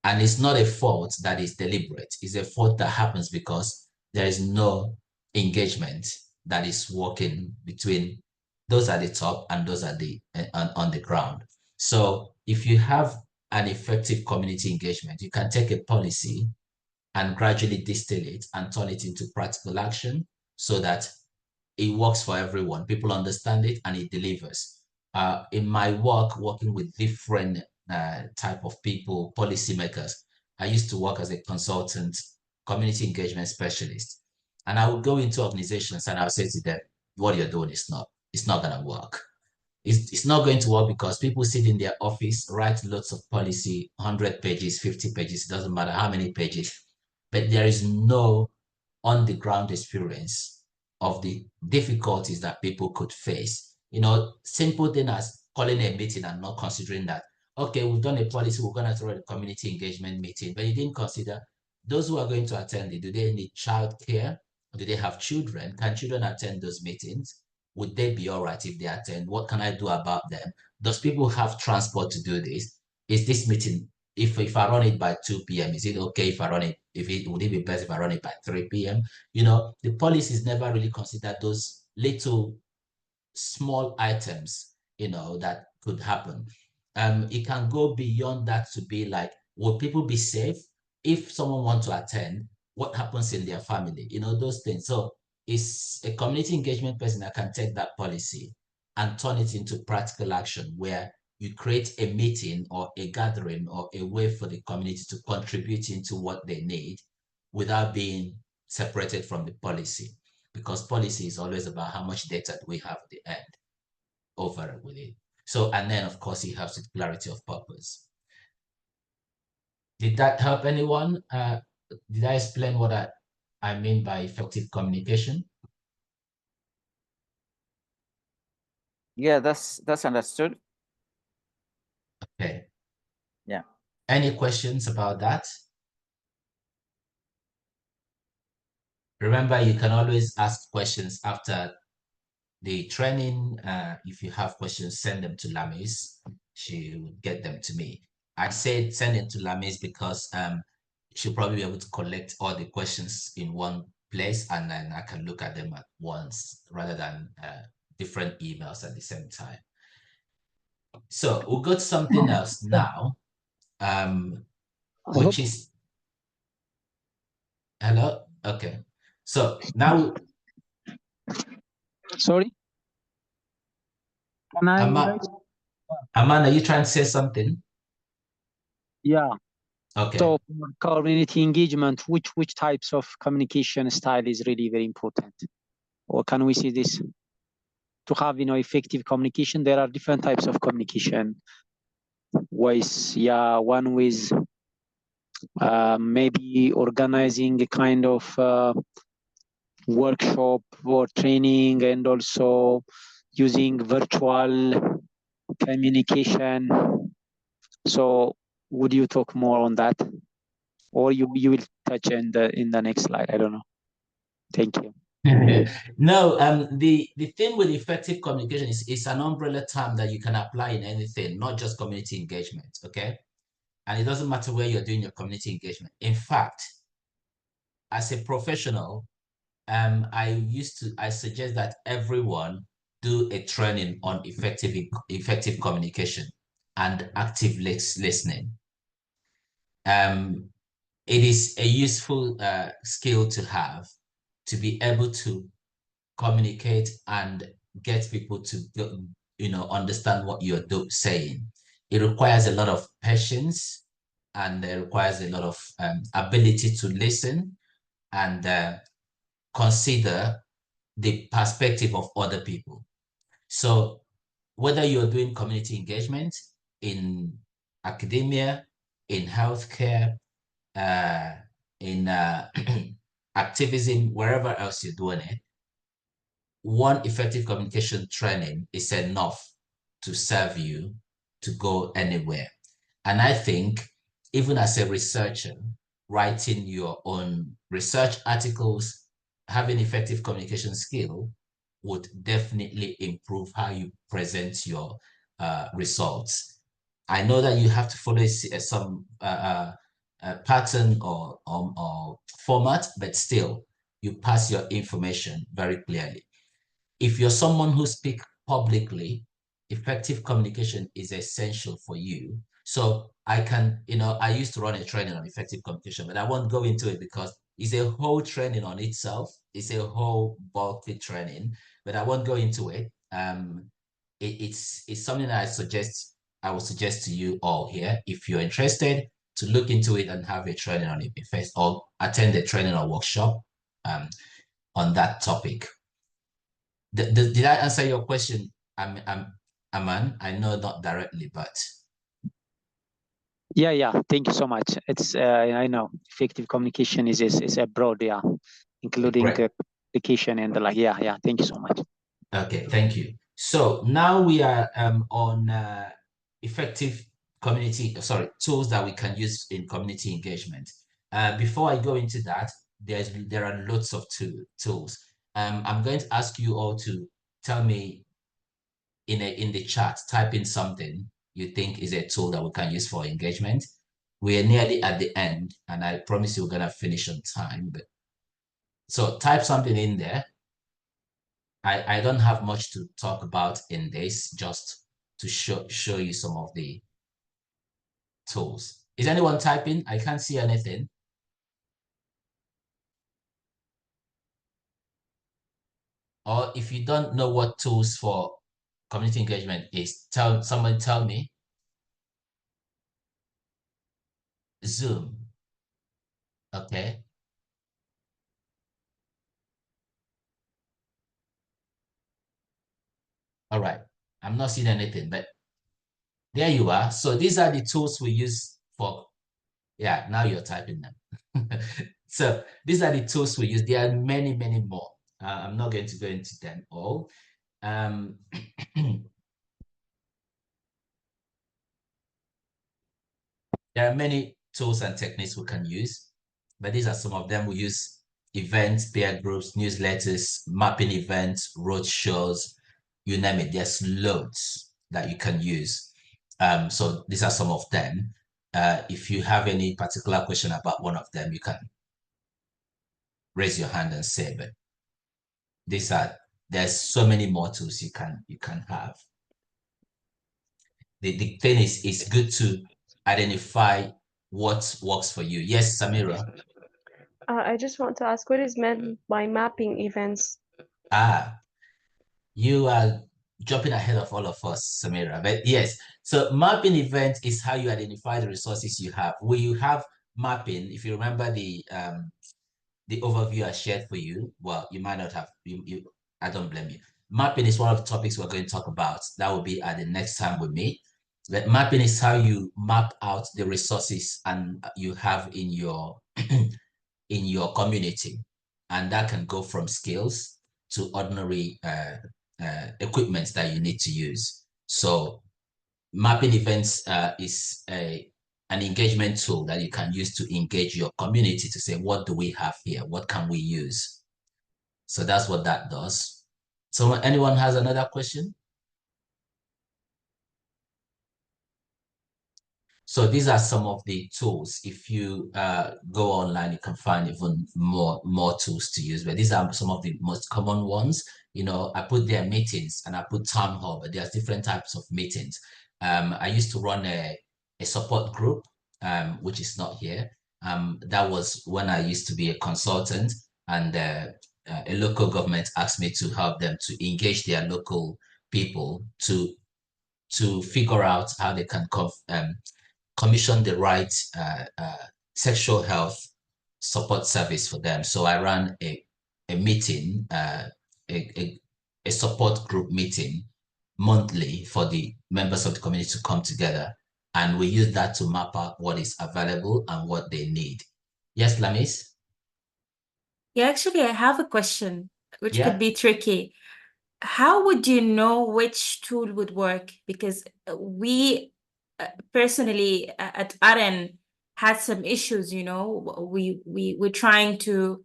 And it's not a fault that is deliberate. It's a fault that happens because there is no engagement that is working between those at the top and those at the on the ground. So if you have an effective community engagement, you can take a policy and gradually distill it and turn it into practical action so that it works for everyone. People understand it and it delivers. In my work, working with different type of people, policymakers, I used to work as a consultant, community engagement specialist. And I would go into organizations and I would say to them, what you're doing is it's not going to work. It's not going to work because people sit in their office, write lots of policy, 100 pages, 50 pages, it doesn't matter how many pages, but there is no on-the-ground experience of the difficulties that people could face. You know, simple thing as calling a meeting and not considering that, okay, we've done a policy, we're going to throw a community engagement meeting, but you didn't consider those who are going to attend it. Do they need childcare? Do they have children? Can children attend those meetings? Would they be all right if they attend? What can I do about them? Does people have transport to do this? Is this meeting, if I run it by 2 p.m., is it okay if I run it, would it be best if I run it by 3 p.m.? You know, the policies never really consider those little small items, you know, that could happen. It can go beyond that to be like, will people be safe? If someone wants to attend, what happens in their family? You know, those things. So it's a community engagement person that can take that policy and turn it into practical action where you create a meeting or a gathering or a way for the community to contribute into what they need without being separated from the policy, because policy is always about how much data do we have at the end over with it. So, and then of course it helps with clarity of purpose. Did that help anyone? Did I explain what I mean by effective communication? Yeah, that's understood. Okay. Yeah. Any questions about that? Remember, you can always ask questions after the training. If you have questions, send them to Lamis. She will get them to me. I said send it to Lamis because she'll probably be able to collect all the questions in one place, and then I can look at them at once rather than different emails at the same time. So we'll go to something else now, which is, hello? Okay. So now, sorry, can I Aman, are you trying to say something? Yeah. Okay. So for community engagement, which types of communication style is really very important? Or can we see this? To have, you know, effective communication, there are different types of communication ways. Yeah, one with maybe organizing a kind of workshop or training, and also using virtual communication. So would you talk more on that, or you will touch in the next slide? I don't know. Thank you. No, the thing with effective communication is it's an umbrella term that you can apply in anything, not just community engagement, okay? And it doesn't matter where you're doing your community engagement. In fact, as a professional, I suggest that everyone do a training on effective communication and active listening. It is a useful skill to have, to be able to communicate and get people to, you know, understand what you're saying. It requires a lot of patience, and it requires a lot of ability to listen and consider the perspective of other people. So whether you're doing community engagement in academia, in healthcare, in activism, wherever else you're doing it, one effective communication training is enough to serve you to go anywhere. And I think even as a researcher, writing your own research articles, having effective communication skill would definitely improve how you present your results. I know that you have to follow some pattern or format, but still you pass your information very clearly. If you're someone who speaks publicly, effective communication is essential for you. So I can, you know, I used to run a training on effective communication, but I won't go into it because it's a whole training on itself. It's a whole bulky training, but I won't go into it. It's something that I would suggest to you all here, if you're interested, to look into it and have a training on it first, or attend a training or workshop on that topic. Did I answer your question, Aman? I know not directly, but Yeah. Thank you so much. It's I know effective communication is a broad, yeah, including application and the like. Yeah. Thank you so much. Okay, thank you. So now we are on effective tools that we can use in community engagement. Before I go into that, there are lots of tools. I'm going to ask you all to tell me in the chat, type in something you think is a tool that we can use for engagement. We are nearly at the end, and I promise you we're gonna finish on time. So type something in there. I don't have much to talk about in this, just to show you some of the tools. Is anyone typing? I can't see anything. Or if you don't know what tools for community engagement is, someone tell me. Zoom. Okay. All right. I'm not seeing anything, but there you are. So these are the tools we use for, yeah, now you're typing them. So these are the tools we use. There are many, many more. I'm not going to go into them all. There are many tools and techniques we can use, but these are some of them. We use events, peer groups, newsletters, mapping events, road shows, you name it. There's loads that you can use. So these are some of them. If you have any particular question about one of them, you can raise your hand and say, but there's so many more tools you can have. The thing is, it's good to identify what works for you. Yes, Samira. I just want to ask, what is meant by mapping events? You are jumping ahead of all of us, Samira. But yes, so mapping event is how you identify the resources you have. Will you have mapping? If you remember the overview I shared for you, well, you might not have. I don't blame you. Mapping is one of the topics we're going to talk about. That will be at the next time we meet. But mapping is how you map out the resources and you have in your in your community, and that can go from skills to ordinary equipment that you need to use. So mapping events is an engagement tool that you can use to engage your community to say, what do we have here? What can we use? So that's what that does. So anyone has another question? So these are some of the tools. If you go online, you can find even more tools to use. But these are some of the most common ones. You know, I put there meetings and I put town hall, but there's different types of meetings. I used to run a support group, which is not here. That was when I used to be a consultant, and a local government asked me to help them to engage their local people to figure out how they can commission the right sexual health support service for them. So I ran a meeting, a support group meeting monthly for the members of the community to come together. And we use that to map out what is available and what they need. Yes, Lamis? Yeah, actually, I have a question, which Yeah. could be tricky. How would you know which tool would work? Because we personally at Aren had some issues, you know, we're trying to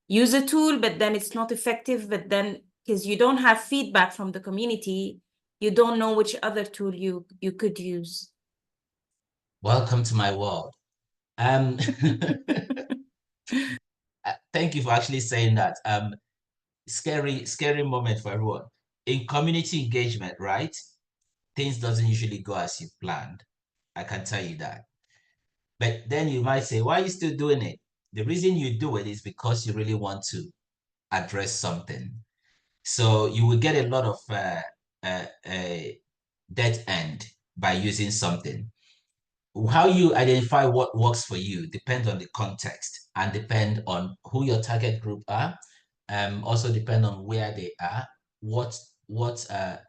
use a tool, but then it's not effective. But then because you don't have feedback from the community, you don't know which other tool you could use. Welcome to my world. Thank you for actually saying that. Scary moment for everyone. In community engagement, right? Things doesn't usually go as you planned. I can tell you that. But then you might say, why are you still doing it? The reason you do it is because you really want to address something. So you will get a lot of dead end by using something. How you identify what works for you depends on the context and depend on who your target group are. Also depend on where they are. What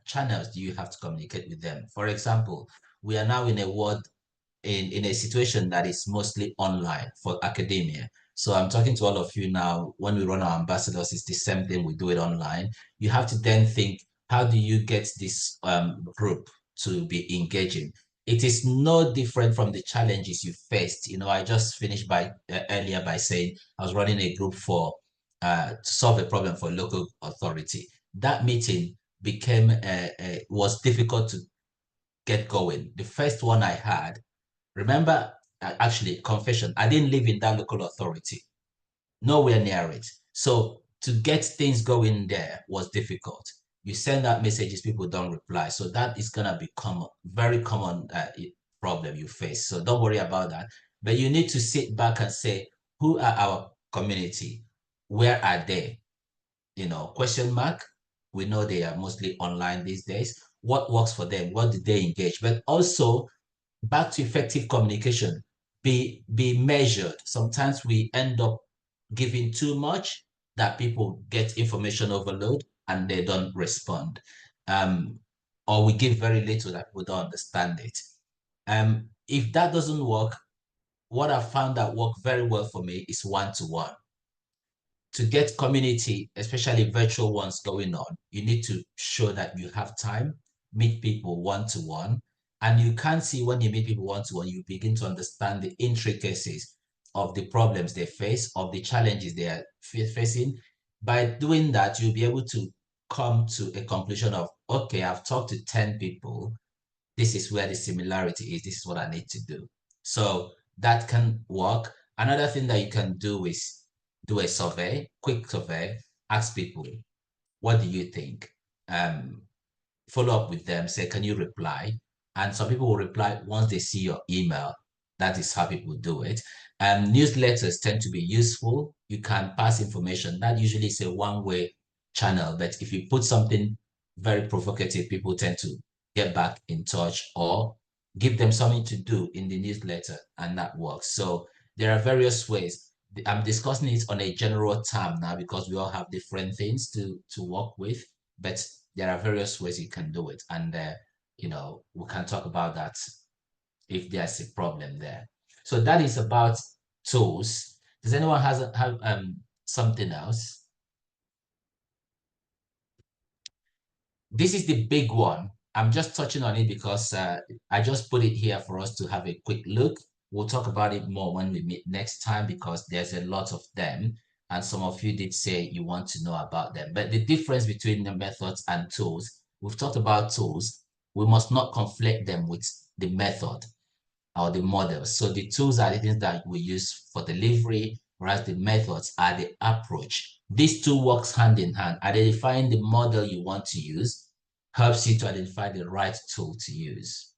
channels do you have to communicate with them? For example, we are now in a in a situation that is mostly online for academia. So I'm talking to all of you now. When we run our ambassadors, it's the same thing. We do it online. You have to then think, how do you get this group to be engaging? It is no different from the challenges you faced. You know, I just finished earlier by saying I was running a group for to solve a problem for a local authority. That meeting was difficult to get going. The first one I had, remember, actually, confession, I didn't live in that local authority, nowhere near it. So to get things going there was difficult. You send out messages, people don't reply. So that is going to become a very common problem you face. So don't worry about that. But you need to sit back and say, who are our community? Where are they? You know, question mark. We know they are mostly online these days. What works for them? What do they engage? But also back to effective communication, be measured. Sometimes we end up giving too much that people get information overload and they don't respond. Or we give very little that people don't understand it. If that doesn't work, what I found that worked very well for me is one-to-one. To get community, especially virtual ones going on, you need to show that you have time, meet people one-to-one, and you can see when you meet people one-to-one, you begin to understand the intricacies of the problems they face, of the challenges they are facing. By doing that, you'll be able to come to a conclusion of, okay, I've talked to 10 people. This is where the similarity is. This is what I need to do. So that can work. Another thing that you can do is do a survey, quick survey, ask people, what do you think? Follow up with them, say, can you reply? And some people will reply once they see your email. That is how people do it. Newsletters tend to be useful. You can pass information. That usually is a one-way channel, but if you put something very provocative, people tend to get back in touch or give them something to do in the newsletter, and that works. So there are various ways. I'm discussing it on a general term now because we all have different things to work with, but there are various ways you can do it. And, you know, we can talk about that if there's a problem there. So that is about tools. Does anyone have something else? This is the big one. I'm just touching on it because I just put it here for us to have a quick look. We'll talk about it more when we meet next time because there's a lot of them. And some of you did say you want to know about them. But the difference between the methods and tools, we've talked about tools. We must not conflate them with the method or the models. So the tools are the things that we use for delivery, whereas the methods are the approach. These two works hand in hand. Identifying the model you want to use helps you to identify the right tool to use.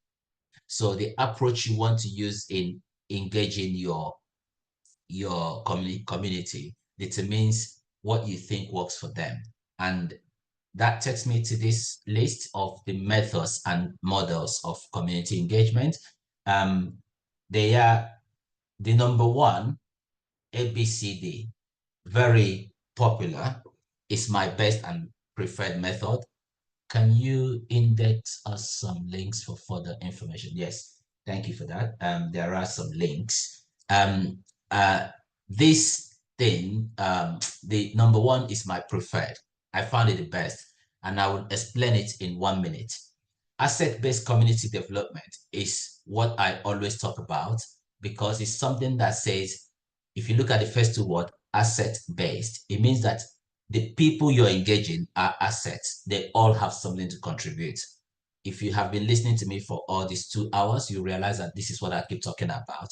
So the approach you want to use in engaging your community determines what you think works for them. And that takes me to this list of the methods and models of community engagement. They are the number one, ABCD, very popular. It's my best and preferred method. Can you index us some links for further information? Yes, thank you for that. There are some links. This thing, the number one is my preferred. I found it the best, and I will explain it in 1 minute. Asset-based community development is what I always talk about because it's something that says, if you look at the first two words, asset-based, it means that the people you're engaging are assets. They all have something to contribute. If you have been listening to me for all these 2 hours, you realize that this is what I keep talking about.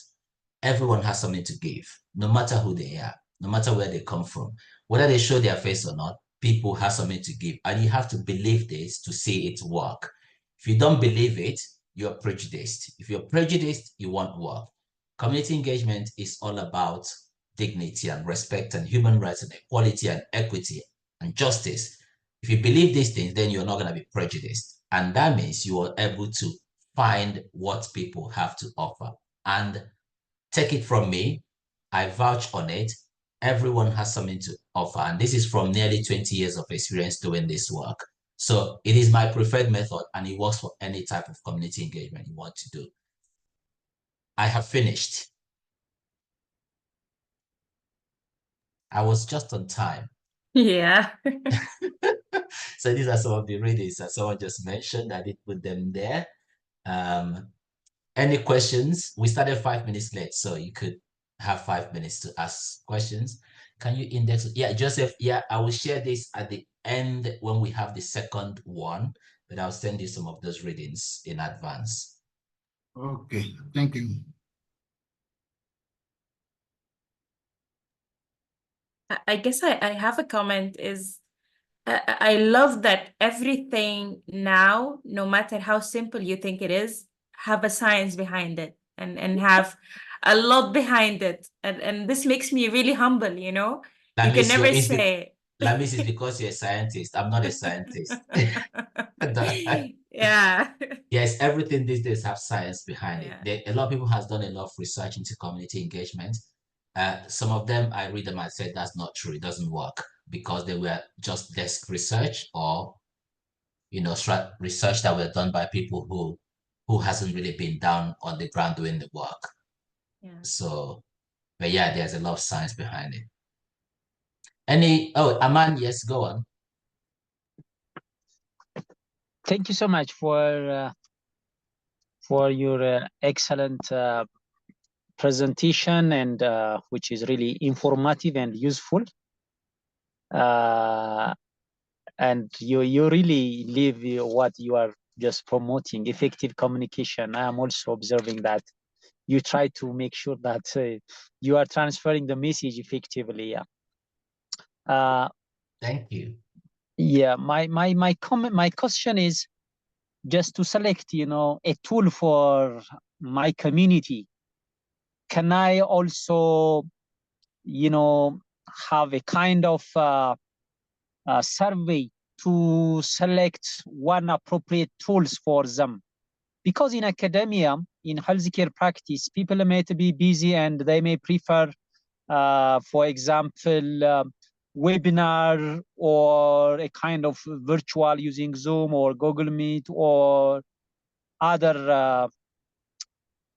Everyone has something to give, no matter who they are, no matter where they come from. Whether they show their face or not, people have something to give. And you have to believe this to see it work. If you don't believe it, you're prejudiced. If you're prejudiced, you won't work. Community engagement is all about dignity and respect and human rights and equality and equity and justice. If you believe these things, then you're not going to be prejudiced. And that means you are able to find what people have to offer. And take it from me, I vouch on it. Everyone has something to offer. And this is from nearly 20 years of experience doing this work. So it is my preferred method and it works for any type of community engagement you want to do. I have finished. I was just on time. Yeah. So these are some of the readings that someone just mentioned. I did put them there. Any questions? We started 5 minutes late, so you could have 5 minutes to ask questions. Can you index? Yeah, Joseph, yeah, I will share this at the end when we have the second one, but I'll send you some of those readings in advance. Okay, thank you. I guess I have a comment is I love that everything now, no matter how simple you think it is, have a science behind it and have a lot behind it. And this makes me really humble, you know? You can never say. Lamis is because you're a scientist. I'm not a scientist. Yeah. Yes, everything these days have science behind it. A lot of people has done a lot of research into community engagement. Some of them, I read them and said that's not true. It doesn't work because they were just desk research or, you know, research that were done by people who hasn't really been down on the ground doing the work. Yeah. So, but yeah, there's a lot of science behind it. Aman, yes, go on. Thank you so much for your excellent presentation and which is really informative and useful. And you really live what you are just promoting, effective communication. I am also observing that you try to make sure that you are transferring the message effectively. Yeah. Thank you. Yeah, my comment, my question is just to select, you know, a tool for my community. Can I also, you know, have a kind of survey to select one appropriate tools for them? Because in academia, in healthcare practice, people may be busy and they may prefer, for example, webinar or a kind of virtual using Zoom or Google Meet or other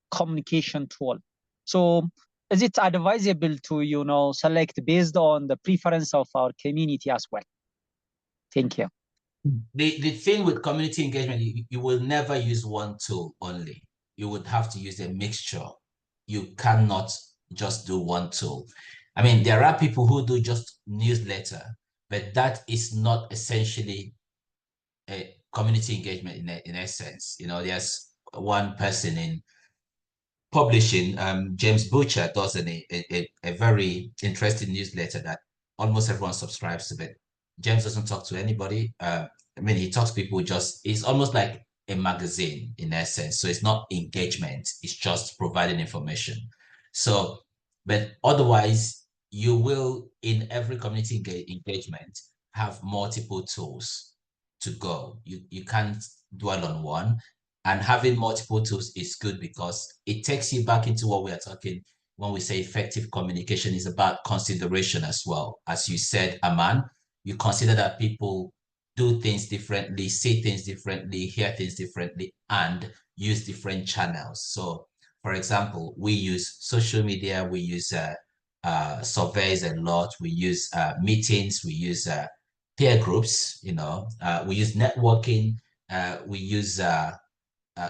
communication tool. So is it advisable to, you know, select based on the preference of our community as well? Thank you. The thing with community engagement, you will never use one tool only. You would have to use a mixture. You cannot just do one tool. I mean, there are people who do just newsletter, but that is not essentially a community engagement in essence. You know, there's one person in publishing, James Butcher, does a very interesting newsletter that almost everyone subscribes to, but James doesn't talk to anybody. I mean, he talks to people it's almost like a magazine in essence. So it's not engagement, it's just providing information. So, but otherwise, you will, in every community engagement, have multiple tools to go. You can't dwell on one. And having multiple tools is good because it takes you back into what we are talking when we say effective communication is about consideration as well. As you said, Aman, you consider that people do things differently, see things differently, hear things differently, and use different channels. So, for example, we use social media, we use surveys a lot, we use meetings, we use peer groups, you know, we use networking, we use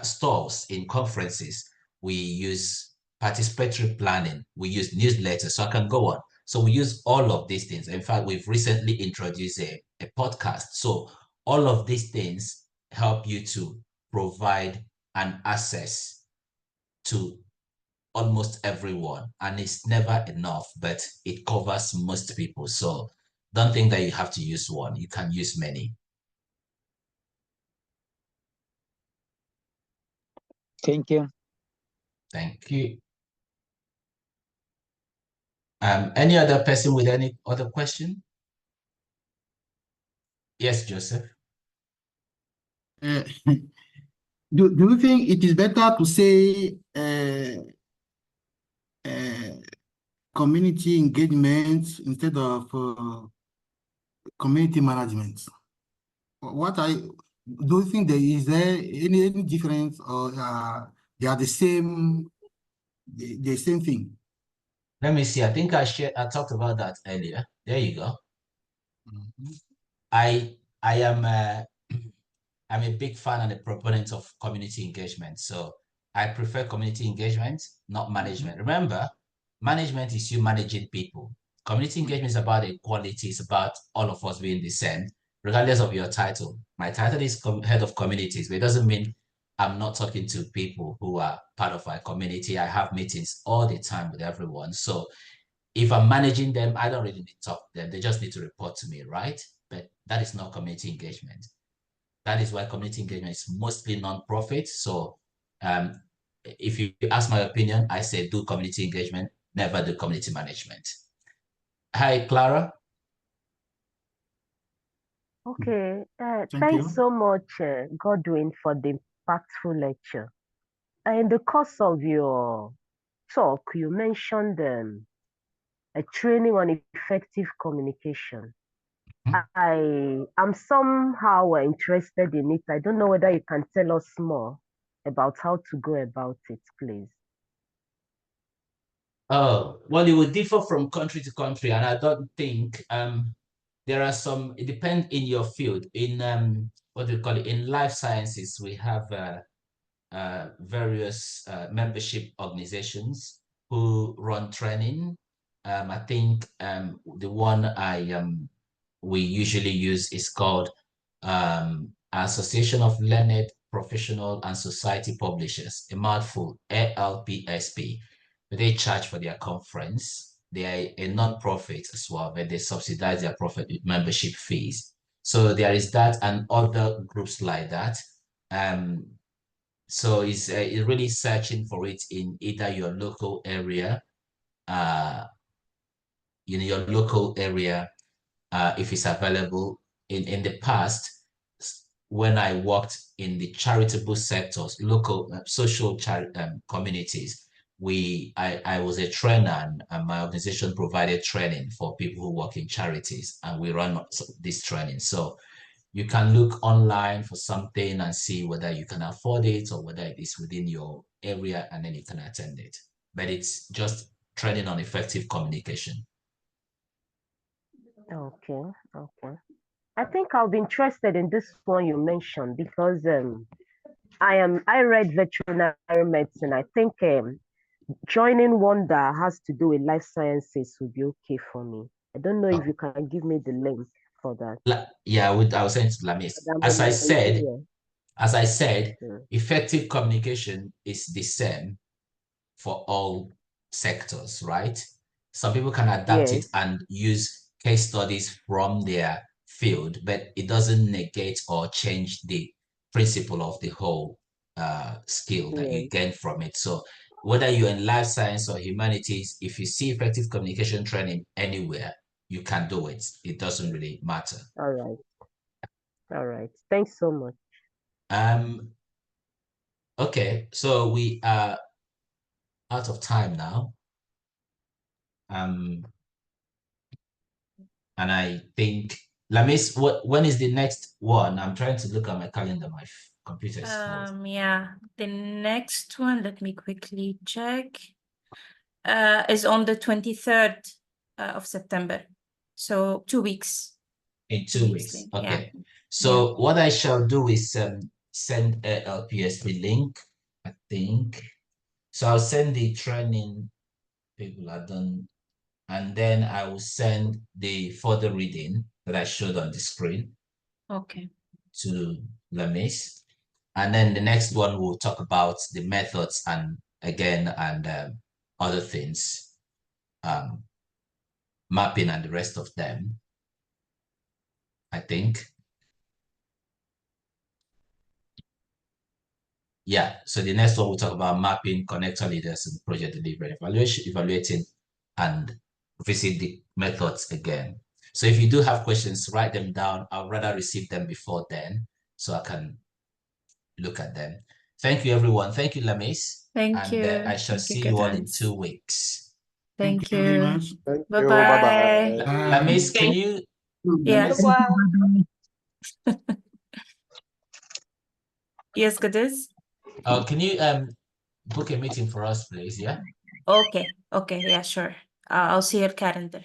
stalls in conferences, we use participatory planning, we use newsletters, so I can go on. So we use all of these things. In fact, we've recently introduced a podcast. So all of these things help you to provide an access to almost everyone. And it's never enough, but it covers most people. So don't think that you have to use one. You can use many. Thank you. Thank you. Any other person with any other question? Yes, Joseph. Do you think it is better to say community engagement instead of community management? Do you think there is any difference, or they are the same the same thing. Let me see. I think I talked about that earlier. There you go. I am I'm a big fan and a proponent of community engagement. So I prefer community engagement, not management. Remember, management is you managing people. Community engagement is about equality. It's about all of us being the same, regardless of your title. My title is head of communities, but it doesn't mean I'm not talking to people who are part of my community. I have meetings all the time with everyone. So if I'm managing them, I don't really need to talk to them. They just need to report to me, right? But that is not community engagement. That is why community engagement is mostly non-profit. So if you ask my opinion, I say do community engagement, never do community management. Hi, Clara. Okay, Thank thanks you. so much, Godwin, for the impactful lecture. In the course of your talk, you mentioned a training on effective communication. I am somehow interested in it. I don't know whether you can tell us more about how to go about it, please. Oh, well, it will differ from country to country, and I don't think there are some. It depends in your field. In what do you call it? In life sciences, we have various membership organizations who run training. I think the one we usually use is called Association of Learned Professional and Society Publishers, a mouthful, ALPSP. They charge for their conference. They are a non-profit as well, but they subsidize their profit with membership fees. So there is that and other groups like that. So it's really searching for it in either your local area, if it's available. In the past, when I worked in the charitable sectors, local social communities, I was a trainer, and my organization provided training for people who work in charities, and we run this training. So you can look online for something and see whether you can afford it or whether it is within your area, and then you can attend it. But it's just training on effective communication. Okay, okay. I think I'll be interested in this one you mentioned because I read veterinary medicine. I think joining one that has to do with life sciences would be okay for me. I don't know if you can give me the link for that. Yeah, I was saying to Lamis, as I said, effective communication is the same for all sectors, right? Some people can adapt it and use case studies from their field, but it doesn't negate or change the principle of the whole skill that you gain from it. So whether you're in life science or humanities, if you see effective communication training anywhere, you can do it. It doesn't really matter. All right. All right. Thanks so much. Okay, so we are out of time now. And I think, Lamis, when is the next one? I'm trying to look at my calendar. My computer is closed. Yeah, the next one, let me quickly check, is on the 23rd of September. So 2 weeks. In 2 weeks. Okay. Yeah. So what I shall do is send a LPSP link, I think. So I'll send the training people are done, and then I will send the further reading that I showed on the screen. Okay. To Lamis. And then the next one we'll talk about the methods and other things, mapping and the rest of them, I think. Yeah, so the next one we'll talk about mapping, connector leaders, and project delivery, evaluating, and visit the methods again. So if you do have questions, write them down. I'd rather receive them before then so I can look at them. Thank you, everyone. Thank you, Lamis. Thank you. I shall see you all in 2 weeks. Thank you very you. much. Thank Bye you. bye. Bye-bye. Lamis, can you? Yes. Yes, Godwyns. Can you book a meeting for us, please. Yeah. Okay. Yeah, sure. I'll see your calendar.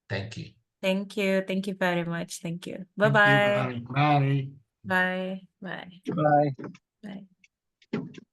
Thank you. Thank you. Thank you very much. Thank you. Thank you. Bye-bye. Bye. Bye. Bye. Bye. Bye.